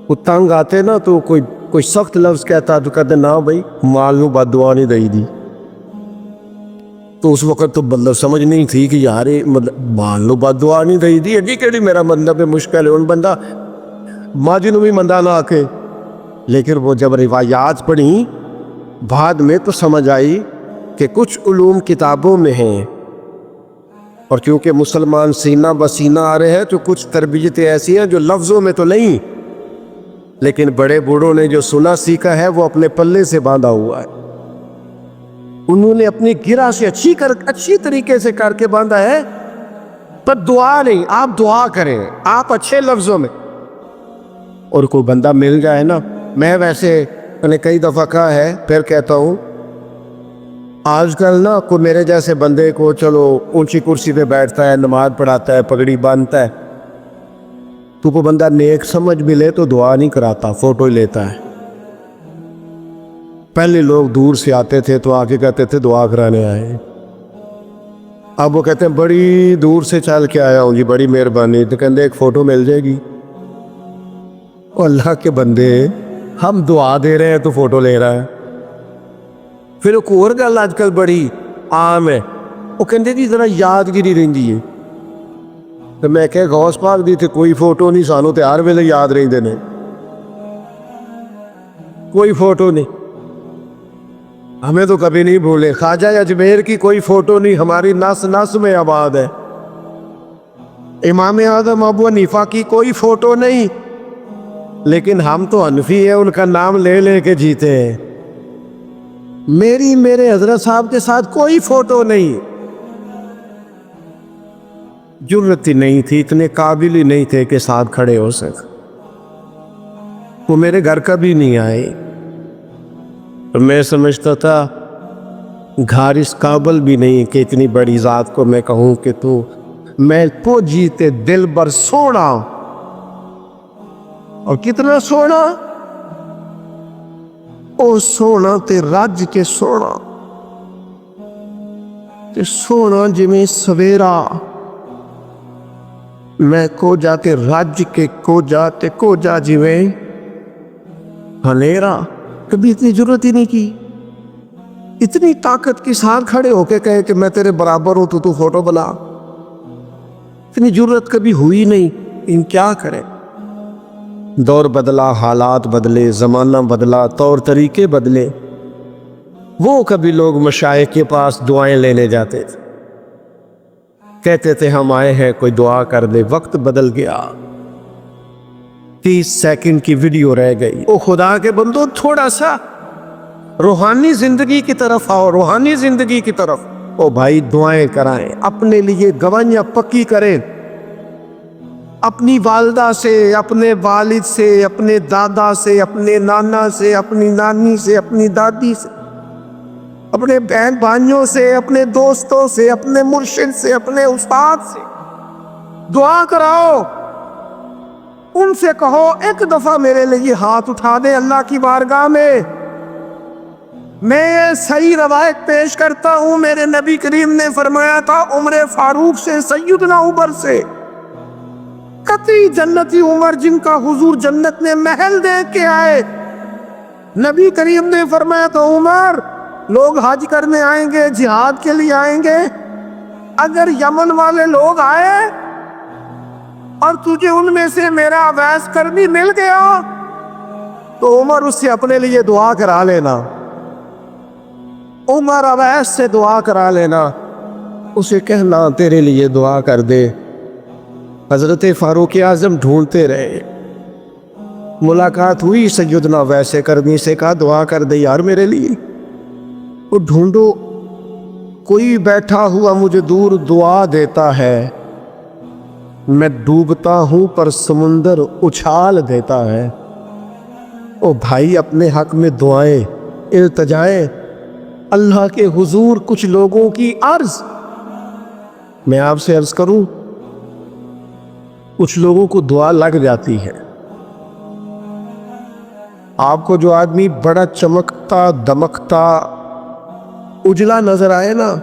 وہ تنگ آتے نا تو کوئی کوئی سخت لفظ کہتا تو کہتے نا بھائی مال نو بد دعا نہیں دئی دی. تو اس وقت تو مطلب سمجھ نہیں تھی کہ یار مطلب مال نو بد دعا نہیں دئی دی جی کہ میرا مطلب مشکل ہے ان بندہ ماجی نو بھی مندہ نہ آکے. لیکن وہ جب روایات پڑھیں بعد میں تو سمجھ آئی کہ کچھ علوم کتابوں میں ہیں، اور کیونکہ مسلمان سینہ بسینہ آ رہے ہیں تو کچھ تربیتیں ایسی ہیں جو لفظوں میں تو نہیں، لیکن بڑے بوڑھوں نے جو سنا سیکھا ہے وہ اپنے پلے سے باندھا ہوا ہے. انہوں نے اپنی گرہ سے اچھی طریقے سے کر کے باندھا ہے، پر دعا نہیں. آپ دعا کریں آپ اچھے لفظوں میں. اور کوئی بندہ مل جائے نا، میں ویسے میں نے کئی دفعہ کہا ہے پھر کہتا ہوں، آج کل نا کوئی میرے جیسے بندے کو چلو اونچی کرسی پہ بیٹھتا ہے، نماز پڑھاتا ہے، پگڑی باندھتا ہے، تو کوئی بندہ نیک سمجھ بھی لے تو دعا نہیں کراتا، فوٹو ہی لیتا ہے. پہلے لوگ دور سے آتے تھے تو آگے کہتے تھے دعا کرانے آئے. اب وہ کہتے ہیں بڑی دور سے چل کے آیا ہوں جی، بڑی مہربانی. تو کہتے ایک فوٹو مل جائے گی. اللہ کے بندے ہم دعا دے رہے ہیں تو فوٹو لے رہا ہے. پھر ایک اور گل آج کل بڑی عام ہے، وہ کہتے جی ذرا یادگیری رہندی ہے. تو میں کہ غوث پاک دی تے کوئی فوٹو نہیں، سانو تے ہر ویلے یاد رہندے نے. کوئی فوٹو نہیں، ہمیں تو کبھی نہیں بھولے. خواجہ اجمیر کی کوئی فوٹو نہیں، ہماری نس نس میں آباد ہے. امام اعظم ابو حنیفہ کی کوئی فوٹو نہیں، لیکن ہم تو حنفی ہیں، ان کا نام لے لے کے جیتے ہیں. میرے حضرت صاحب کے ساتھ کوئی فوٹو نہیں. جرت ہی نہیں تھی، اتنے قابل ہی نہیں تھے کہ ساتھ کھڑے ہو سکے. وہ میرے گھر کا بھی نہیں آئے. میں سمجھتا تھا گھر اس قابل بھی نہیں کہ اتنی بڑی ذات کو میں کہوں کہ تو میں تو جیتے دل بر سونا. اور کتنا سونا؟ او سونا تے رج کے سونا تے سونا جویں سویرا. میں کو جاتے رج کے کو جاتے کو جا جویں ہنیرا. کبھی اتنی ضرورت ہی نہیں کی. اتنی طاقت کے ساتھ کھڑے ہو کے کہے کہ میں تیرے برابر ہوں تو فوٹو بنا. اتنی ضرورت کبھی ہوئی نہیں. ان کیا کرے؟ دور بدلا، حالات بدلے، زمانہ بدلا، طور طریقے بدلے. وہ کبھی لوگ مشائخ کے پاس دعائیں لینے جاتے تھے، کہتے تھے ہم آئے ہیں کوئی دعا کر دے. وقت بدل گیا، 30 سیکنڈ کی ویڈیو رہ گئی. او خدا کے بندو تھوڑا سا روحانی زندگی کی طرف آؤ، روحانی زندگی کی طرف. او بھائی دعائیں کرائیں، اپنے لیے گوانیاں پکی کریں. اپنی والدہ سے، اپنے والد سے، اپنے دادا سے، اپنے نانا سے، اپنی نانی سے، اپنی دادی سے، اپنے بہن بھائیوں سے، اپنے دوستوں سے، اپنے مرشد سے، اپنے استاد سے دعا کراؤ. ان سے کہو ایک دفعہ میرے لیے ہاتھ اٹھا دے اللہ کی بارگاہ میں. میں یہ صحیح روایت پیش کرتا ہوں، میرے نبی کریم نے فرمایا تھا عمر فاروق سے، سیدنا عمر سے، قطعی جنتی عمر جن کا حضور جنت میں محل دے کے آئے. نبی کریم نے فرمایا تھا عمر لوگ حج کرنے آئیں گے، جہاد کے لیے آئیں گے، اگر یمن والے لوگ آئے اور تجھے ان میں سے میرا اویس کرنی مل گیا تو عمر اس سے اپنے لیے دعا کرا لینا. عمر اویس سے دعا کرا لینا، اسے کہنا تیرے لیے دعا کر دے. حضرت فاروق اعظم ڈھونڈتے رہے، ملاقات ہوئی سیدنا اویس کرنی سے، کہا دعا کر دے یار میرے لیے. وہ ڈھونڈو، کوئی بیٹھا ہوا مجھے دور دعا دیتا ہے، میں ڈوبتا ہوں پر سمندر اچھال دیتا ہے. او بھائی اپنے حق میں دعائیں، التجائیں اللہ کے حضور. کچھ لوگوں کی عرض، میں آپ سے عرض کروں، کچھ لوگوں کو دعا لگ جاتی ہے. آپ کو جو آدمی بڑا چمکتا دمکتا اجلا نظر آئے نا،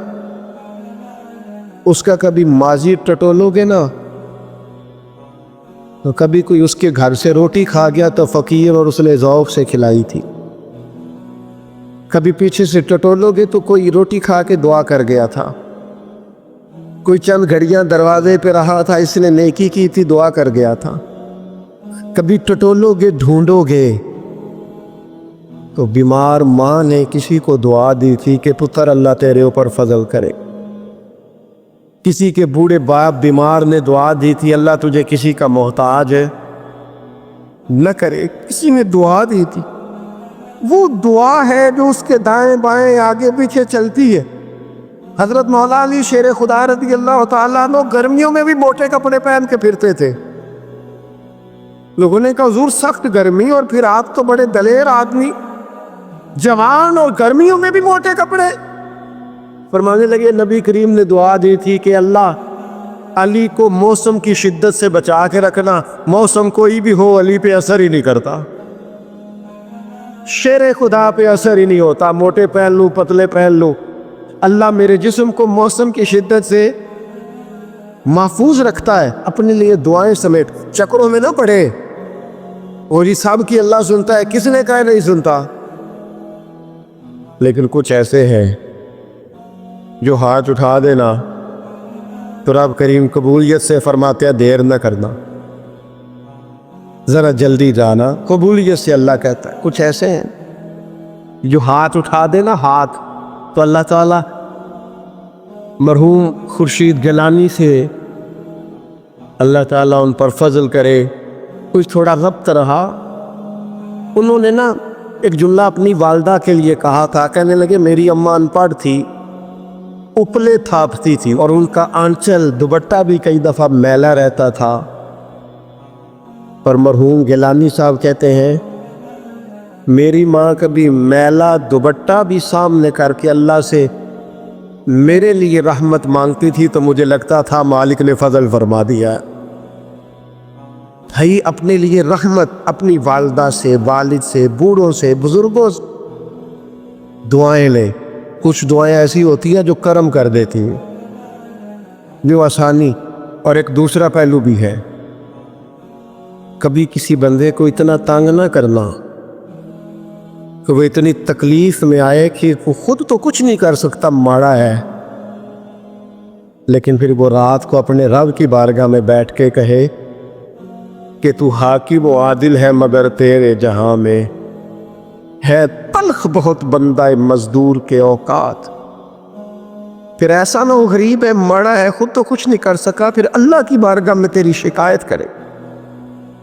اس کا کبھی ماضی ٹٹولو گے نا تو کبھی کوئی اس کے گھر سے روٹی کھا گیا تو فقیر اور اس نے ذوق سے کھلائی تھی، کبھی پیچھے سے ٹٹولو گے تو کوئی روٹی کھا کے دعا کر گیا تھا، کوئی چند گھڑیاں دروازے پہ رہا تھا، اس نے نیکی کی تھی، دعا کر گیا تھا۔ کبھی ٹٹولو گے، ڈھونڈو گے تو بیمار ماں نے کسی کو دعا دی تھی کہ پتر اللہ تیرے اوپر فضل کرے، کسی کے بوڑھے باپ بیمار نے دعا دی تھی اللہ تجھے کسی کا محتاج ہے نہ کرے، کسی نے دعا دی تھی۔ وہ دعا ہے جو اس کے دائیں بائیں آگے پیچھے چلتی ہے۔ حضرت مولا علی شیر خدا رضی اللہ تعالیٰ عنہ گرمیوں میں بھی موٹے کپڑے پہن کے پھرتے تھے۔ لوگوں نے کہا حضور سخت گرمی اور پھر آپ تو بڑے دلیر آدمی، جوان اور گرمیوں میں بھی موٹے کپڑے۔ فرمانے لگے نبی کریم نے دعا دی تھی کہ اللہ علی کو موسم کی شدت سے بچا کے رکھنا، موسم کوئی بھی ہو علی پہ اثر ہی نہیں کرتا، شیر خدا پہ اثر ہی نہیں ہوتا، موٹے پہن لوں پتلے پہن لوں، اللہ میرے جسم کو موسم کی شدت سے محفوظ رکھتا ہے۔ اپنے لیے دعائیں سمیٹ چکروں میں نہ پڑے، اور یہ سب کی اللہ سنتا ہے، کس نے کہا نہیں سنتا؟ لیکن کچھ ایسے ہیں جو ہاتھ اٹھا دینا تو رب کریم قبولیت سے فرماتے ہیں دیر نہ کرنا، ذرا جلدی جانا، قبولیت سے اللہ کہتا ہے۔ کچھ ایسے ہیں جو ہاتھ اٹھا دینا ہاتھ، تو اللہ تعالیٰ مرحوم خورشید گیلانی سے اللہ تعالیٰ ان پر فضل کرے۔ کچھ تھوڑا ربط رہا، انہوں نے نا ایک جملہ اپنی والدہ کے لیے کہا تھا، کہنے لگے میری اماں ان پڑھ تھی، اپلے تھاپتی تھی، اور ان کا آنچل دوپٹہ بھی کئی دفعہ میلا رہتا تھا۔ پر مرحوم گیلانی صاحب کہتے ہیں میری ماں کبھی میلا دوپٹہ بھی سامنے کر کے اللہ سے میرے لیے رحمت مانگتی تھی تو مجھے لگتا تھا مالک نے فضل فرما دیا ہے۔ اپنے لیے رحمت اپنی والدہ سے، والد سے، بوڑھوں سے، بزرگوں سے دعائیں لیں۔ کچھ دعائیں ایسی ہوتی ہیں جو کرم کر دیتی ہیں، جو آسانی۔ اور ایک دوسرا پہلو بھی ہے، کبھی کسی بندے کو اتنا تنگ نہ کرنا کہ وہ اتنی تکلیف میں آئے کہ وہ خود تو کچھ نہیں کر سکتا، ماڑا ہے، لیکن پھر وہ رات کو اپنے رب کی بارگاہ میں بیٹھ کے کہے کہ تو حاکم و عادل ہے مگر تیرے جہاں میں ہے تلخ بہت بندہ مزدور کے اوقات۔ پھر ایسا نہ ہو غریب ہے، ماڑا ہے، خود تو کچھ نہیں کر سکا، پھر اللہ کی بارگاہ میں تیری شکایت کرے۔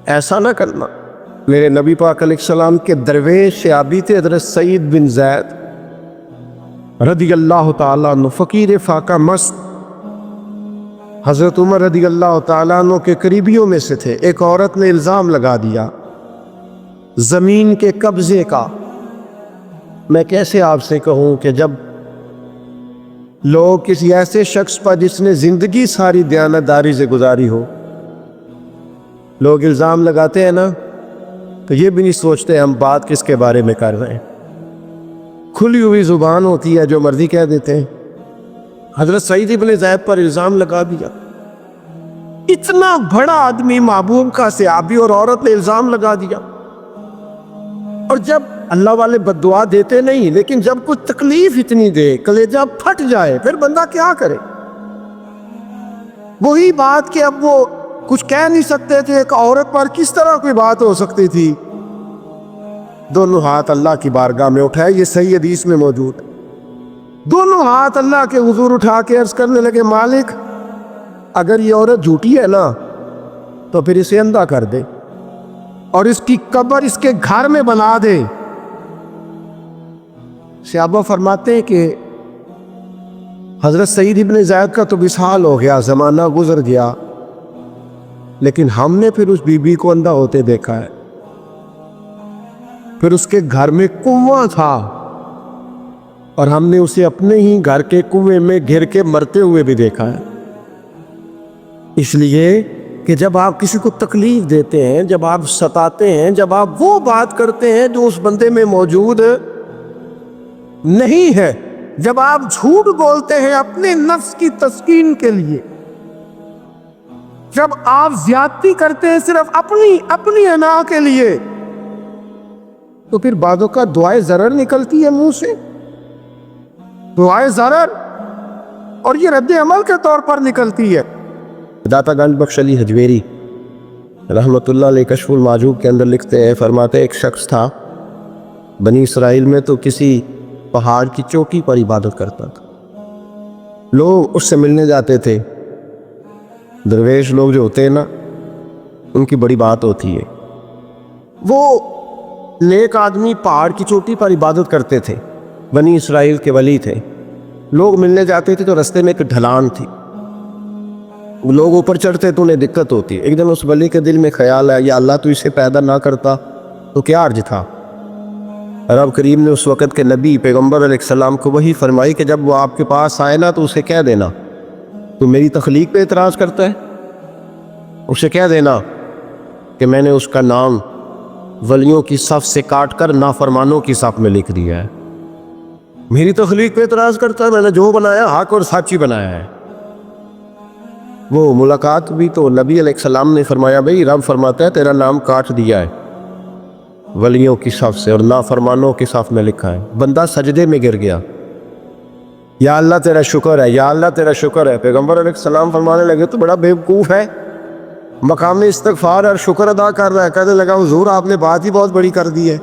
ایسا نہ کرنا۔ میرے نبی پاک علیہ السلام کے درویش صحابی تھے حضرت سعید بن زید رضی اللہ تعالیٰ عنہ، فقیر فاقہ مست، حضرت عمر رضی اللہ تعالیٰ عنہ کے قریبیوں میں سے تھے۔ ایک عورت نے الزام لگا دیا زمین کے قبضے کا۔ میں کیسے آپ سے کہوں کہ جب لوگ کسی ایسے شخص پر جس نے زندگی ساری دیانتداری سے گزاری ہو، لوگ الزام لگاتے ہیں نا، تو یہ بھی نہیں سوچتے ہم بات کس کے بارے میں کر رہے ہیں، کھلی ہوئی زبان ہوتی ہے، جو مرضی کہہ دیتے ہیں۔ حضرت سعید بن زید پر الزام لگا دیا، اتنا بڑا آدمی، محبوب کا صحابی، اور عورت نے الزام لگا دیا۔ اور جب اللہ والے بد دعا دیتے نہیں، لیکن جب کچھ تکلیف اتنی دے، کلیجہ پھٹ جائے، پھر بندہ کیا کرے؟ وہی بات کہ اب وہ کچھ کہہ نہیں سکتے تھے، ایک عورت پر کس طرح کوئی بات ہو سکتی تھی؟ دونوں ہاتھ اللہ کی بارگاہ میں اٹھائے، یہ صحیح حدیث میں موجود ہے۔ دونوں ہاتھ اللہ کے حضور اٹھا کے عرض کرنے لگے مالک اگر یہ عورت جھوٹی ہے نا تو پھر اسے اندھا کر دے اور اس کی قبر اس کے گھر میں بنا دے۔ صحابہ فرماتے ہیں کہ حضرت سعید بن زید کا تو وصال ہو گیا، زمانہ گزر گیا، لیکن ہم نے پھر اس بی بی کو اندھا ہوتے دیکھا ہے، پھر اس کے گھر میں کنواں تھا اور ہم نے اسے اپنے ہی گھر کے کنویں میں گر کے مرتے ہوئے بھی دیکھا ہے۔ اس لیے کہ جب آپ کسی کو تکلیف دیتے ہیں، جب آپ ستاتے ہیں، جب آپ وہ بات کرتے ہیں جو اس بندے میں موجود نہیں ہے، جب آپ جھوٹ بولتے ہیں اپنے نفس کی تسکین کے لیے، جب آپ زیادتی کرتے ہیں صرف اپنی انا کے لیے تو پھر بعدوں کا دعائے ضرر نکلتی ہے منہ سے، دعائے ضرر، اور یہ رد عمل کے طور پر نکلتی ہے۔ داتا گنج بخش علی حجویری رحمۃ اللہ علیہ کشف المعجوب کے اندر لکھتے ہیں، فرماتے ہیں ایک شخص تھا بنی اسرائیل میں، تو کسی پہاڑ کی چوٹی پر عبادت کرتا تھا۔ لوگ اس سے ملنے جاتے تھے، درویش لوگ جو ہوتے ہیں نا، ان کی بڑی بات ہوتی ہے۔ وہ نیک آدمی پہاڑ کی چوٹی پر عبادت کرتے تھے، بنی اسرائیل کے ولی تھے۔ لوگ ملنے جاتے تھے تو رستے میں ایک ڈھلان تھی، لوگ اوپر چڑھتے تو انہیں دقت ہوتی ہے۔ ایک دن اس ولی کے دل میں خیال ہے، یا اللہ تو اسے پیدا نہ کرتا تو کیا عرض تھا۔ رب کریم نے اس وقت کے نبی پیغمبر علیہ السلام کو وحی فرمائی کہ جب وہ آپ کے پاس آئے نا تو اسے کہہ دینا تو میری تخلیق پہ اعتراض کرتا ہے، اسے کہہ دینا کہ میں نے اس کا نام ولیوں کی صف سے کاٹ کر نافرمانوں کی صف میں لکھ دیا ہے۔ میری تخلیق پہ اعتراض کرتا ہے، میں نے جو بنایا حق اور سچ ہی بنایا ہے۔ وہ ملاقات بھی تو نبی علیہ السلام نے فرمایا، بھئی رب فرماتا ہے تیرا نام کاٹ دیا ہے ولیوں کی صف سے اور نافرمانوں کی صف میں لکھا ہے۔ بندہ سجدے میں گر گیا، یا اللہ تیرا شکر ہے، یا اللہ تیرا شکر ہے۔ پیغمبر علیہ السلام فرمانے لگے تو بڑا بیوقوف ہے، مقام استغفار اور شکر ادا کر رہا ہے۔ کہنے لگا حضور آپ نے بات ہی بہت بڑی کر دی ہے،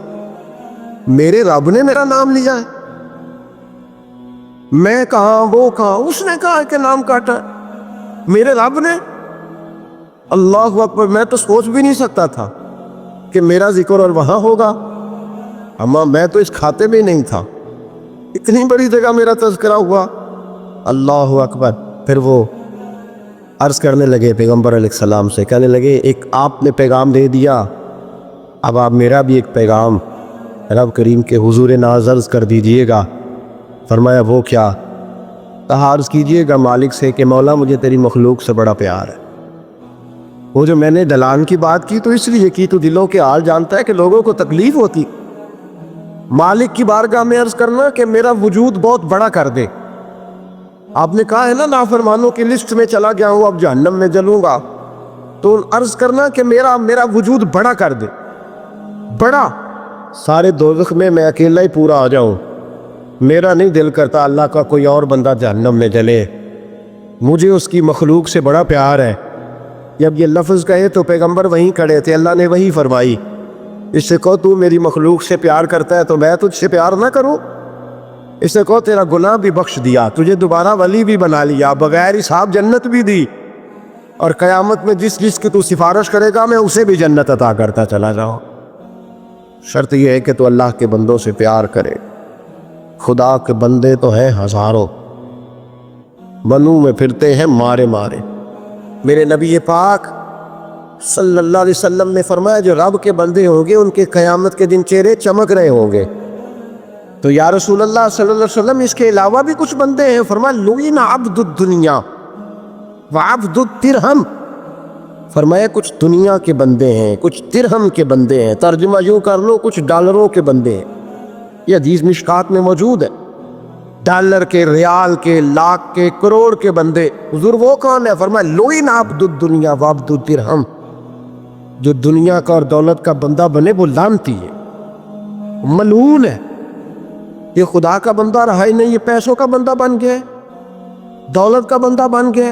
میرے رب نے میرا نام لیا ہے، میں کہاں وہ کہاں، اس نے کہا کہ نام کاٹا ہے، میرے رب نے۔ اللہ اکبر، میں تو سوچ بھی نہیں سکتا تھا کہ میرا ذکر اور وہاں ہوگا، اما میں تو اس کھاتے میں نہیں تھا، اتنی بڑی جگہ میرا تذکرہ ہوا۔ اللہ اکبر۔ پھر وہ عرض کرنے لگے پیغمبر علیہ السلام سے، کہنے لگے ایک آپ نے پیغام دے دیا، اب آپ میرا بھی ایک پیغام رب کریم کے حضور ناز عرض کر دیجئے گا۔ فرمایا وہ کیا؟ کہا عرض کیجئے گا مالک سے کہ مولا مجھے تیری مخلوق سے بڑا پیار ہے۔ وہ جو میں نے ڈلان کی بات کی تو اس لیے کی، تو دلوں کے حال جانتا ہے کہ لوگوں کو تکلیف ہوتی، مالک کی بارگاہ میں عرض کرنا کہ میرا وجود بہت بڑا کر دے۔ آپ نے کہا ہے نا نافرمانوں کی لسٹ میں چلا گیا ہوں، اب جہنم میں جلوں گا، تو عرض کرنا کہ میرا وجود بڑا کر دے، بڑا، سارے دوزخ میں اکیلا ہی پورا آ جاؤں۔ میرا نہیں دل کرتا اللہ کا کوئی اور بندہ جہنم میں جلے، مجھے اس کی مخلوق سے بڑا پیار ہے۔ جب یہ لفظ کہے تو پیغمبر وہیں کھڑے تھے، اللہ نے وہی فرمائی، اس سے کہو تو میری مخلوق سے پیار کرتا ہے تو میں تجھ سے پیار نہ کروں؟ اس سے کہو تیرا گناہ بھی بخش دیا، تجھے دوبارہ ولی بھی بنا لیا، بغیر حساب جنت بھی دی، اور قیامت میں جس کی تو سفارش کرے گا میں اسے بھی جنت عطا کرتا چلا جاؤں۔ شرط یہ ہے کہ تو اللہ کے بندوں سے پیار کرے۔ خدا کے بندے تو ہیں ہزاروں، بنوں میں پھرتے ہیں مارے مارے۔ میرے نبی پاک صلی اللہ علیہ وسلم نے فرمایا جو رب کے بندے ہوں گے ان کے قیامت کے دن چہرے چمک رہے ہوں گے۔ تو یا رسول اللہ صلی اللہ علیہ وسلم اس کے علاوہ بھی کچھ بندے ہیں؟ فرمایا لعن عبد الدنیا وعبد الدرہم، فرمایا کچھ دنیا کے بندے ہیں، کچھ درہم کے بندے ہیں، ترجمہ یوں کر لو کچھ ڈالروں کے بندے ہیں۔ یہ حدیث مشکات میں موجود ہے، ڈالر کے، ریال کے، لاکھ کے، کروڑ کے بندے۔ حضور وہ کون ہے؟ فرمایا لعن عبد الدنیا وعبد الدرہم، جو دنیا کا اور دولت کا بندہ بنے وہ لعنتی ہے، ملعون ہے۔ یہ خدا کا بندہ رہا ہی نہیں، یہ پیسوں کا بندہ بن گیا، دولت کا بندہ بن گیا،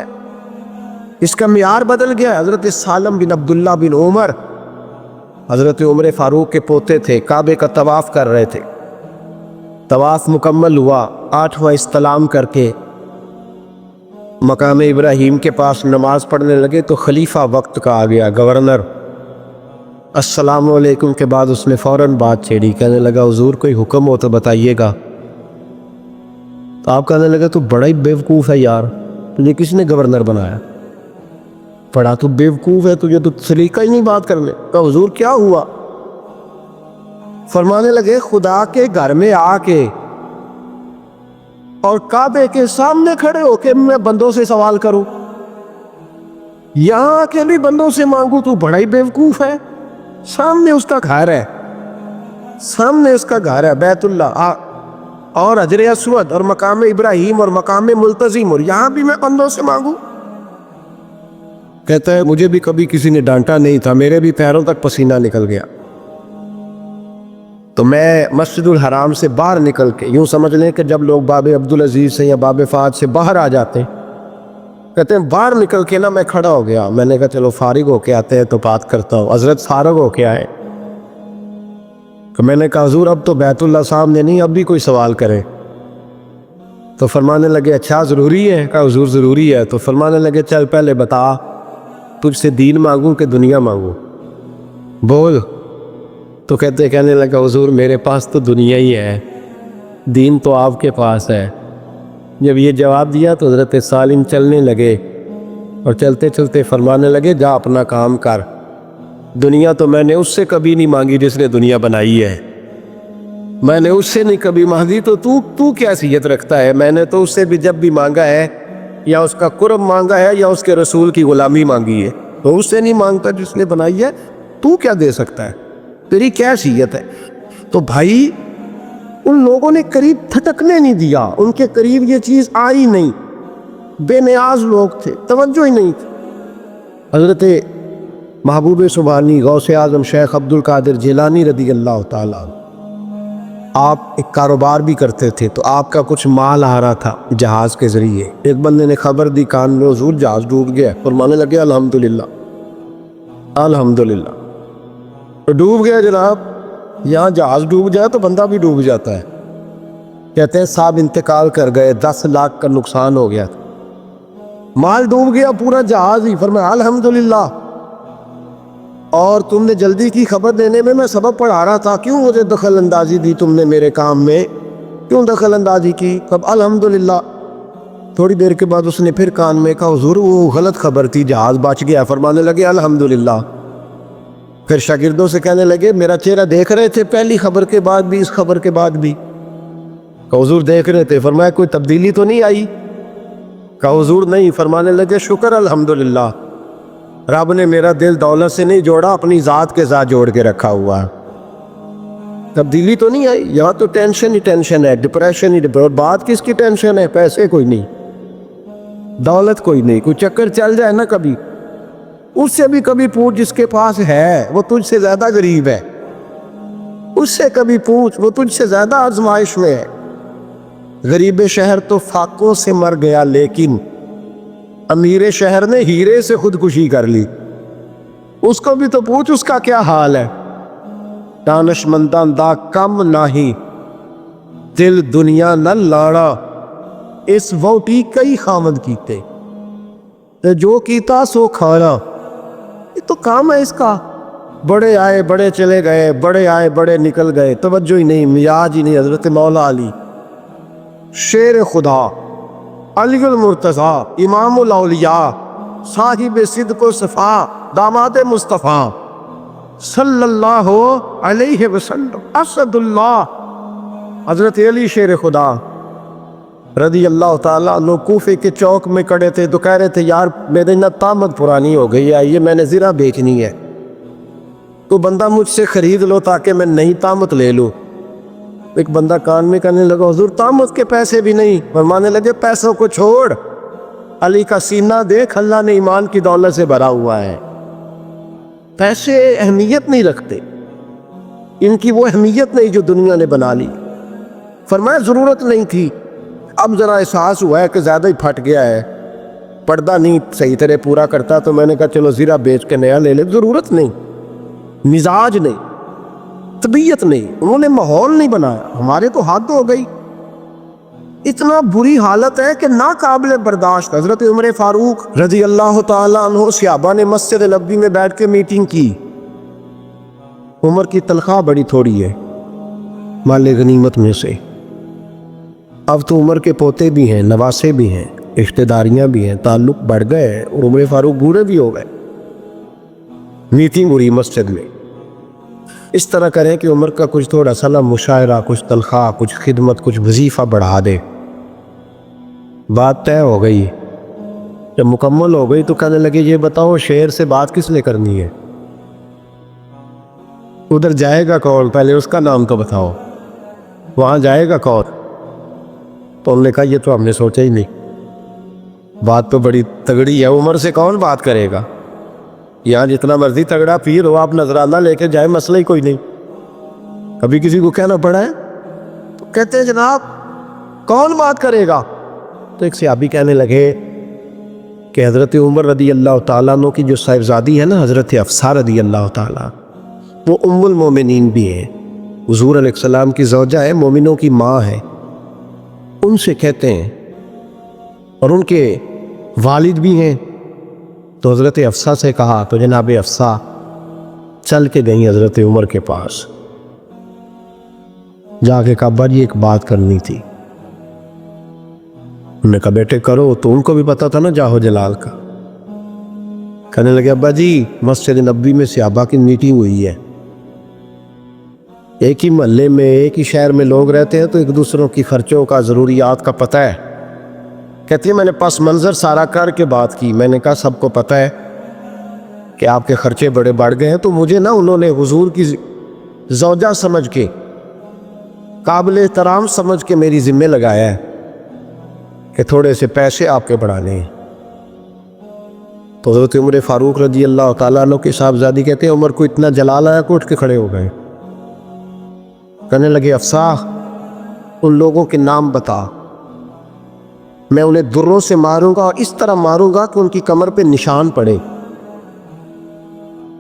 اس کا معیار بدل گیا۔ حضرت سالم بن عبداللہ بن عمر، حضرت عمر فاروق کے پوتے تھے، کعبے کا طواف کر رہے تھے، طواف مکمل ہوا، 8واں استلام کر کے مقام ابراہیم کے پاس نماز پڑھنے لگے تو خلیفہ وقت کا آ گیا، گورنر، السلام علیکم کے بعد اس نے فوراً بات چھیڑی، کہنے لگا حضور کوئی حکم ہو تو بتائیے گا۔ تو آپ کہنے لگا تو بڑا ہی بیوقوف ہے یار، تجھے کس نے گورنر بنایا؟ بڑا تو بیوقوف ہے، تجھے تو سلیقہ ہی نہیں بات کرنے کا۔ حضور کیا ہوا؟ فرمانے لگے خدا کے گھر میں آ کے اور کعبے کے سامنے کھڑے ہو کے میں بندوں سے سوال کروں، یہاں کے بھی بندوں سے مانگوں، تو بڑا ہی بیوقوف ہے۔ سامنے اس کا گھر ہے، سامنے اس کا گھر ہے بیت اللہ اور حجر اسود اور مقام ابراہیم اور مقام ملتزم، اور یہاں بھی میں بندوں سے مانگوں؟ کہتا ہے مجھے بھی کبھی کسی نے ڈانٹا نہیں تھا، میرے بھی پیروں تک پسینہ نکل گیا، تو میں مسجد الحرام سے باہر نکل کے، یوں سمجھ لیں کہ جب لوگ باب عبدالعزیز سے یا باب فہد سے باہر آ جاتے ہیں، کہتے ہیں باہر نکل کے نا میں کھڑا ہو گیا، میں نے کہا چلو فارغ ہو کے آتے ہیں تو بات کرتا ہوں۔ حضرت فارغ ہو کے آئے، تو میں نے کہا حضور اب تو بیت اللہ سامنے نہیں، اب بھی کوئی سوال کرے؟ تو فرمانے لگے اچھا ضروری ہے؟ کہا حضور ضروری ہے۔ تو فرمانے لگے چل پہلے بتا، تجھ سے دین مانگوں کہ دنیا مانگوں؟ بول۔ تو کہنے لگا حضور میرے پاس تو دنیا ہی ہے، دین تو آپ کے پاس ہے۔ جب یہ جواب دیا تو حضرت سالم چلنے لگے، اور چلتے چلتے فرمانے لگے جا اپنا کام کر، دنیا تو میں نے اس سے کبھی نہیں مانگی جس نے دنیا بنائی ہے، میں نے اس سے نہیں کبھی مانگی، تو تو کیا حیثیت رکھتا ہے؟ میں نے تو اس سے بھی جب بھی مانگا ہے یا اس کا قرب مانگا ہے یا اس کے رسول کی غلامی مانگی ہے، تو اس سے نہیں مانگتا جس نے بنائی ہے، تو کیا دے سکتا ہے؟ تیری کیا حیثیت ہے؟ تو بھائی ان لوگوں نے قریب تھٹکنے نہیں دیا، ان کے قریب یہ چیز آئی نہیں، بے نیاز لوگ تھے، توجہ ہی نہیں تھی۔ حضرت محبوب سبحانی غوث اعظم شیخ عبد القادر جیلانی رضی اللہ تعالیٰ، آپ ایک کاروبار بھی کرتے تھے، تو آپ کا کچھ مال آ رہا تھا جہاز کے ذریعے، ایک بندے نے خبر دی کان میں حضور جہاز ڈوب گیا، فرمانے لگے الحمدللہ الحمدللہ۔ ڈوب گیا جناب، یہاں جہاز ڈوب جائے تو بندہ بھی ڈوب جاتا ہے۔ کہتے ہیں صاحب انتقال کر گئے، 10 لاکھ کا نقصان ہو گیا تھا، مال ڈوب گیا پورا جہاز ہی، فرمایا الحمدللہ، اور تم نے جلدی کی خبر دینے میں سبق پڑھا رہا تھا، کیوں مجھے دخل اندازی دی تم نے میرے کام میں، کیوں دخل اندازی کی؟ کب الحمدللہ۔ تھوڑی دیر کے بعد اس نے پھر کان میں کہا حضور وہ غلط خبر تھی، جہاز بچ گیا، فرمانے لگے الحمدللہ۔ پھر شاگردوں سے کہنے لگے میرا چہرہ دیکھ رہے تھے پہلی خبر کے بعد بھی، اس خبر کے بعد بھی؟ کہا حضور دیکھ رہے تھے۔ فرمایا کوئی تبدیلی تو نہیں آئی؟ کہا حضور نہیں۔ فرمانے لگے شکر الحمدللہ، رب نے میرا دل دولت سے نہیں جوڑا، اپنی ذات کے ساتھ جوڑ کے رکھا ہوا ہے، تبدیلی تو نہیں آئی۔ یہاں تو ٹینشن ہی ٹینشن ہے، ڈپریشن ہی ڈپریشن۔ بات کس کی ٹینشن ہے؟ پیسے کوئی نہیں، دولت کوئی نہیں، کوئی چکر چل جائے نا کبھی، اس سے بھی کبھی پوچھ جس کے پاس ہے، وہ تجھ سے زیادہ غریب ہے، اس سے کبھی پوچھ، وہ تجھ سے زیادہ آزمائش میں ہے۔ غریب شہر تو فاقوں سے مر گیا، لیکن امیر شہر نے ہیرے سے خودکشی کر لی، اس کو بھی تو پوچھ اس کا کیا حال ہے۔ دانش مندان دا کم نہیں، دل دنیا نہ لاڑا، اس ووٹی کئی خامد کیتے، جو کیتا سو کھانا۔ یہ تو کام ہے اس کا، بڑے آئے بڑے چلے گئے، بڑے آئے بڑے نکل گئے، توجہ ہی نہیں، مزاج ہی نہیں۔ حضرت مولا علی شیر خدا، علی المرتضی، امام الاولیاء، صاحب صدق و صفا، داماد مصطفیٰ صلی اللہ علیہ وسلم، اسد اللہ، حضرت علی شیر خدا رضی اللہ تعالیٰ عنہ کوفے کے چوک میں کھڑے تھے، تو کہہ رہے تھے یار میری نہ طامت پرانی ہو گئی ہے، یہ میں نے زرہ بیچنی ہے، تو بندہ مجھ سے خرید لو تاکہ میں نئی طامت لے لوں۔ ایک بندہ کان میں کہنے لگا حضور طامت کے پیسے بھی نہیں۔ فرمانے لگے پیسوں کو چھوڑ، علی کا سینہ دیکھ، اللہ نے ایمان کی دولت سے بھرا ہوا ہے، پیسے اہمیت نہیں رکھتے، ان کی وہ اہمیت نہیں جو دنیا نے بنا لی۔ فرمایا ضرورت نہیں تھی، اب ذرا احساس ہوا ہے کہ زیادہ ہی پھٹ گیا ہے، پردہ نہیں صحیح طرح پورا کرتا، تو میں نے کہا چلو زیرہ بیچ کے نیا لے لے۔ ضرورت نہیں، مزاج نہیں، طبیعت نہیں، انہوں نے ماحول نہیں بنایا، ہمارے تو حد ہو گئی، اتنا بری حالت ہے کہ ناقابل برداشت۔ حضرت عمر فاروق رضی اللہ تعالیٰ عنہ صحابہ نے مسجد نبوی میں بیٹھ کے میٹنگ کی، عمر کی تنخواہ بڑی تھوڑی ہے مال غنیمت میں سے، اب تو عمر کے پوتے بھی ہیں، نواسے بھی ہیں، رشتہ داریاں بھی ہیں، تعلق بڑھ گئے ہیں، اور عمر فاروق بوڑھے بھی ہو گئے۔ میٹنگ ہو رہی مسجد میں، اس طرح کریں کہ عمر کا کچھ تھوڑا سا مشاعرہ، کچھ تنخواہ، کچھ خدمت، کچھ وظیفہ بڑھا دے۔ بات طے ہو گئی، جب مکمل ہو گئی تو کہنے لگے یہ بتاؤ شعر سے بات کس نے کرنی ہے؟ ادھر جائے گا کون؟ پہلے اس کا نام تو بتاؤ، وہاں جائے گا کون؟ تو انہوں نے کہا یہ تو ہم نے سوچا ہی نہیں، بات تو بڑی تگڑی ہے، عمر سے کون بات کرے گا؟ یہاں جتنا مرضی تگڑا پیر ہو، آپ نذرانہ لے کے جائیں، مسئلہ ہی کوئی نہیں۔ کبھی کسی کو کہنا پڑا ہے؟ تو کہتے ہیں جناب کون بات کرے گا؟ تو ایک صحابی کہنے لگے کہ حضرت عمر رضی اللہ تعالیٰ عنہ کی جو صاحبزادی ہے نا، حضرت حفصہ رضی اللہ تعالیٰ، وہ ام المومنین بھی ہیں، حضور علیہ السلام کی زوجہ ہے، مومنوں کی ماں ہے، ان سے کہتے ہیں، اور ان کے والد بھی ہیں۔ تو حضرت حفصہ سے کہا تو جناب حفصہ چل کے گئیں حضرت عمر کے پاس، جا کے کہا ابا جی ایک بات کرنی تھی۔ انہوں نے کہا بیٹے کرو، تو ان کو بھی پتا تھا نا جاہو جلال کا۔ کہنے لگے ابا جی مسجد نبوی میں صحابہ کی میٹنگ ہوئی ہے، ایک ہی محلے میں ایک ہی شہر میں لوگ رہتے ہیں تو ایک دوسروں کی خرچوں کا ضروریات کا پتہ ہے۔ کہتی ہے میں نے پس منظر سارا کر کے بات کی، میں نے کہا سب کو پتہ ہے کہ آپ کے خرچے بڑے بڑھ گئے ہیں، تو مجھے نا انہوں نے حضور کی زوجہ سمجھ کے، قابل احترام سمجھ کے میری ذمہ لگایا ہے کہ تھوڑے سے پیسے آپ کے بڑھانے ہیں۔ تو حضرت عمر فاروق رضی اللہ تعالیٰ عنہ کے صاحبزادی کہتے ہیں عمر کو اتنا جلال آیا کہ اٹھ کے کھڑے ہو گئے، کہنے لگے حفصہ ان لوگوں کے نام بتا، میں انہیں دروں سے ماروں گا اور اس طرح ماروں گا کہ ان کی کمر پہ نشان پڑے،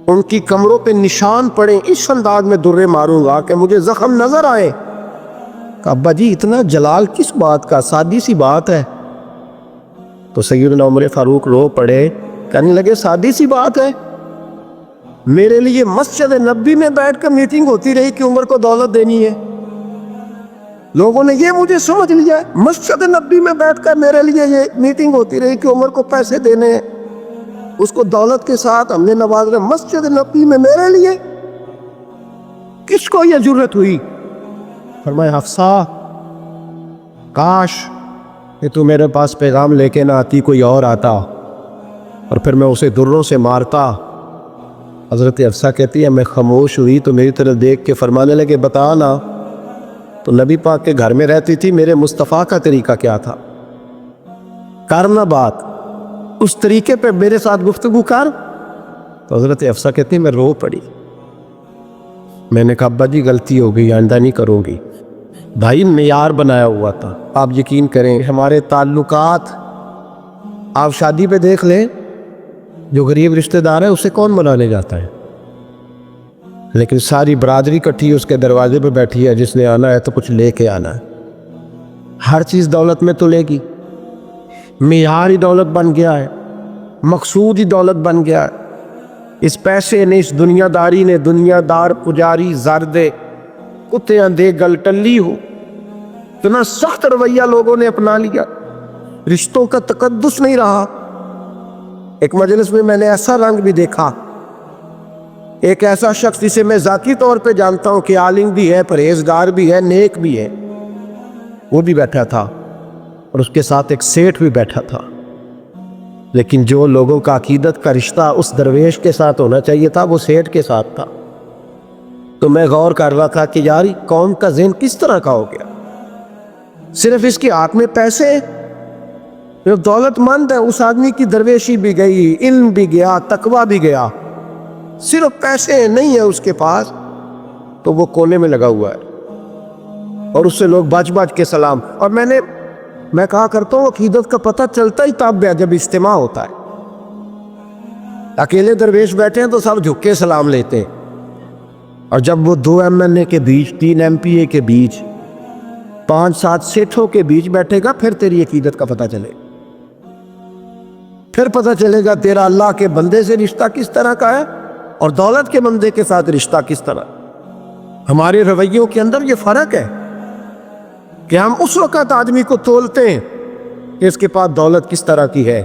ان کی کمروں پہ نشان پڑے، اس انداز میں درے ماروں گا کہ مجھے زخم نظر آئے۔ کہ ابا جی اتنا جلال کس بات کا، سادی سی بات ہے۔ تو سیدنا عمر فاروق رو پڑے، کہنے لگے سادی سی بات ہے، میرے لیے مسجد نبوی میں بیٹھ کر میٹنگ ہوتی رہی کہ عمر کو دولت دینی ہے، لوگوں نے یہ مجھے سمجھ لیا ہے، مسجد نبوی میں بیٹھ کر میرے لیے یہ میٹنگ ہوتی رہی کہ عمر کو پیسے دینے ہیں، اس کو دولت کے ساتھ ہم نے نواز رہے، مسجد نبوی میں میرے لیے کس کو یہ جرت ہوئی؟ فرمایا حفصہ کاش کہ تو میرے پاس پیغام لے کے نہ آتی، کوئی اور آتا اور پھر میں اسے دروں سے مارتا۔ حضرت حفصہ کہتی ہے میں خاموش ہوئی تو میری طرف دیکھ کے فرمانے لگے بتا نا، تو نبی پاک کے گھر میں رہتی تھی، میرے مصطفیٰ کا طریقہ کیا تھا، کرنا بات اس طریقے پہ میرے ساتھ گفتگو کر۔ تو حضرت حفصہ کہتی ہے میں رو پڑی، میں نے کہا ابا جی غلطی ہو گئی، آئندہ نہیں کروں گی۔ بھائی معیار بنایا ہوا تھا، آپ یقین کریں ہمارے تعلقات، آپ شادی پہ دیکھ لیں جو غریب رشتہ دار ہے اسے کون بنانے جاتا ہے، لیکن ساری برادری کٹھی اس کے دروازے پہ بیٹھی ہے، جس نے آنا ہے تو کچھ لے کے آنا ہے، ہر چیز دولت میں تو لے گی، معیار ہی دولت بن گیا ہے، مقصود ہی دولت بن گیا ہے۔ اس پیسے نے، اس دنیا داری نے، دنیا دار پجاری زردے کتے اندھے گل ٹلی ہو، اتنا سخت رویہ لوگوں نے اپنا لیا، رشتوں کا تقدس نہیں رہا۔ ایک مجلس میں نے ایسا رنگ بھی دیکھا، ایک ایسا شخص جسے میں ذاتی طور پہ جانتا ہوں کہ عالم بھی ہے، پرہیزگار بھی ہے، نیک بھی ہے، وہ بھی بیٹھا تھا اور اس کے ساتھ ایک سیٹھ بھی بیٹھا تھا، لیکن جو لوگوں کا عقیدت کا رشتہ اس درویش کے ساتھ ہونا چاہیے تھا وہ سیٹھ کے ساتھ تھا۔ تو میں غور کر رہا تھا کہ یار قوم کا ذہن کس طرح کا ہو گیا، صرف اس کے ہاتھ میں پیسے، جو دولت مند ہے اس آدمی کی درویشی بھی گئی، علم بھی گیا، تقوی بھی گیا، صرف پیسے نہیں ہے اس کے پاس تو وہ کونے میں لگا ہوا ہے اور اس سے لوگ بچ بچ کے سلام۔ اور میں کہا کرتا ہوں عقیدت کا پتہ چلتا ہی تب ہے جب اجتماع ہوتا ہے، اکیلے درویش بیٹھے ہیں تو سب جھک کے سلام لیتے ہیں، اور جب وہ 2 MLA کے بیچ، 3 MPA کے بیچ، 5-7 سیٹھوں کے بیچ بیٹھے گا پھر تیری عقیدت کا پتہ چلے، پھر پتہ چلے گا تیرا اللہ کے بندے سے رشتہ کس طرح کا ہے اور دولت کے بندے کے ساتھ رشتہ کس طرح۔ ہمارے رویوں کے اندر یہ فرق ہے کہ ہم اس وقت آدمی کو تولتے ہیں کہ اس کے پاس دولت کس طرح کی ہے۔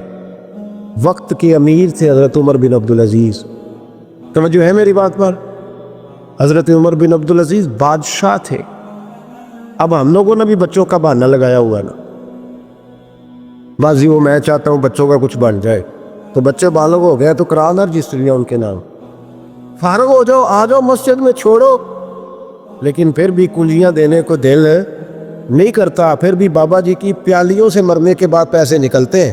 وقت کے امیر تھے حضرت عمر بن عبدالعزیز، توجہ ہے میری بات پر؟ حضرت عمر بن عبدالعزیز بادشاہ تھے۔ اب ہم لوگوں نے بھی بچوں کا بہانہ لگایا ہوا ہے نا، بازی وہ میں چاہتا ہوں بچوں کا کچھ بن جائے، تو بچے بالغ ہو گئے تو کرا نہ رجسٹریاں ان کے نام، فارغ ہو جاؤ، آ جاؤ مسجد میں چھوڑو، لیکن پھر بھی کلیاں دینے کو دل نہیں کرتا، پھر بھی بابا جی کی پیالیوں سے مرنے کے بعد پیسے نکلتے ہیں۔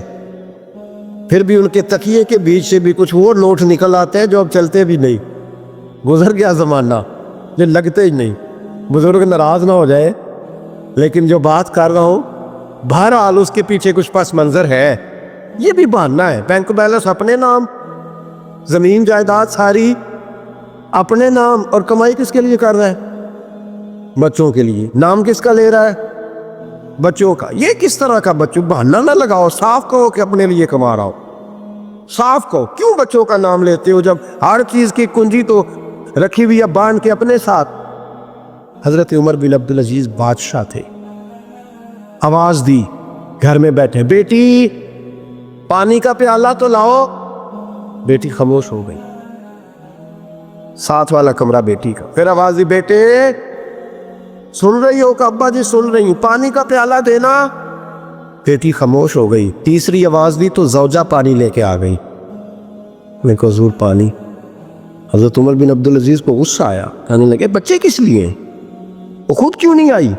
پھر بھی ان کے تکیے کے بیچ سے بھی کچھ وہ نوٹ نکل آتے ہیں جو اب چلتے بھی نہیں. گزر گیا زمانہ، یہ لگتے ہی نہیں. بزرگ ناراض نہ ہو جائے، لیکن جو بات کر رہا ہوں بہرحال اس کے پیچھے کچھ پس منظر ہے. یہ بھی بہانہ ہے. بینک بیلنس اپنے نام، زمین جائیداد ساری اپنے نام، اور کمائی کس کے لیے کر رہا ہے؟ بچوں کے لیے. نام کس کا لے رہا ہے؟ بچوں کا. یہ کس طرح کا بچوں؟ بہانہ نہ لگاؤ، صاف کہو کہ اپنے لیے کما رہا ہو. صاف کہو. کیوں بچوں کا نام لیتے ہو جب ہر چیز کی کنجی تو رکھی ہوئی ہے باندھ کے اپنے ساتھ؟ حضرت عمر بن عبدالعزیز بادشاہ تھے. آواز دی گھر میں بیٹھے، بیٹی پانی کا پیالہ تو لاؤ. بیٹی خاموش ہو گئی. ساتھ والا کمرہ بیٹی کا. پھر آواز دی، بیٹے سن رہی ہو کہ ابا جی سن رہی ہوں، پانی کا پیالہ دینا. بیٹی خاموش ہو گئی. تیسری آواز دی تو زوجہ پانی لے کے آ گئی. میں کو حضور پانی. حضرت عمر بن عبدالعزیز کو غصہ آیا، کہنے لگے بچے کس لیے ہیں؟ وہ خود کیوں نہیں آئی؟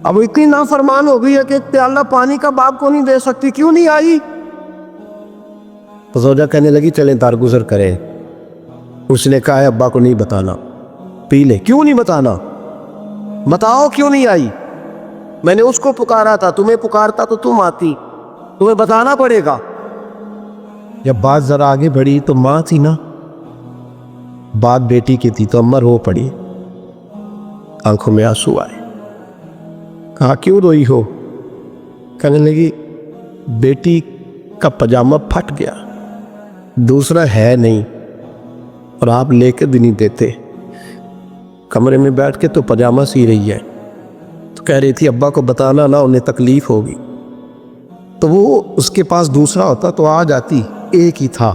اب اتنی نافرمان ہو گئی ہے کہ ایک پیالہ پانی کا باپ کو نہیں دے سکتی، کیوں نہیں آئی؟ تو زوجہ کہنے لگی چلیں درگزر کریں. اس نے کہا ہے ابا کو نہیں بتانا، پی لے. کیوں نہیں بتانا؟ بتاؤ کیوں نہیں آئی؟ میں نے اس کو پکارا تھا، تمہیں پکارتا تو تم آتی، تمہیں بتانا پڑے گا. جب بات ذرا آگے بڑھی تو ماں تھی نا، بات بیٹی کی تھی تو اماں رو پڑی، آنکھوں میں آنسو آئے. کہا کیوں روئی ہو؟ کہنے لگی بیٹی کا پاجامہ پھٹ گیا، دوسرا ہے نہیں، اور آپ لے کے بھی نہیں دیتے. کمرے میں بیٹھ کے تو پاجامہ سی رہی ہے. تو کہہ رہی تھی ابا کو بتانا نہ، انہیں تکلیف ہوگی. تو وہ اس کے پاس دوسرا ہوتا تو آ جاتی، ایک ہی تھا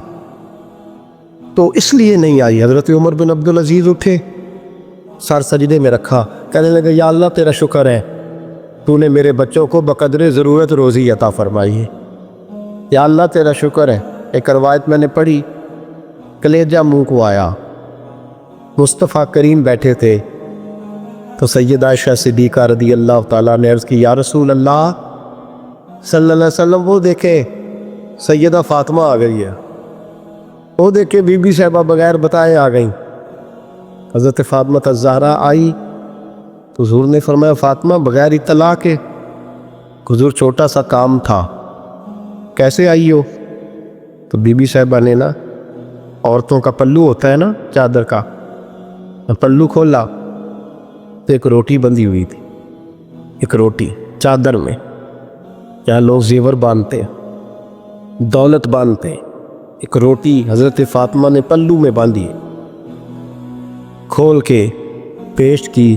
تو اس لیے نہیں آئی. حضرت عمر بن عبدالعزیز اٹھے، سر سجدے میں رکھا، کہنے لگے یا اللہ تیرا شکر ہے، تو نے میرے بچوں کو بقدر ضرورت روزی عطا فرمائی ہے. یا اللہ تیرا شکر ہے. ایک روایت میں نے پڑھی، کلیجہ منہ کو آیا. مصطفیٰ کریم بیٹھے تھے تو سیدہ عائشہ صدیقہ رضی اللہ تعالیٰ نے عرض کی یا رسول اللہ صلی اللہ علیہ وسلم، وہ دیکھے سیدہ فاطمہ آ گئی ہے، وہ دیکھے بی بی صاحبہ بغیر بتائے آ گئیں. حضرت فاطمہ الزہرا آئی تو حضور نے فرمایا فاطمہ بغیر اطلاع کے؟ حضور چھوٹا سا کام تھا. کیسے آئی ہو؟ تو بی بی صاحبہ نے نا، عورتوں کا پلو ہوتا ہے نا چادر کا، پلو کھولا تو ایک روٹی بندھی ہوئی تھی. ایک روٹی چادر میں، یہاں لوگ زیور باندھتے ہیں، دولت باندھتے ہیں. ایک روٹی حضرت فاطمہ نے پلو میں باندھی، کھول کے پیش کی.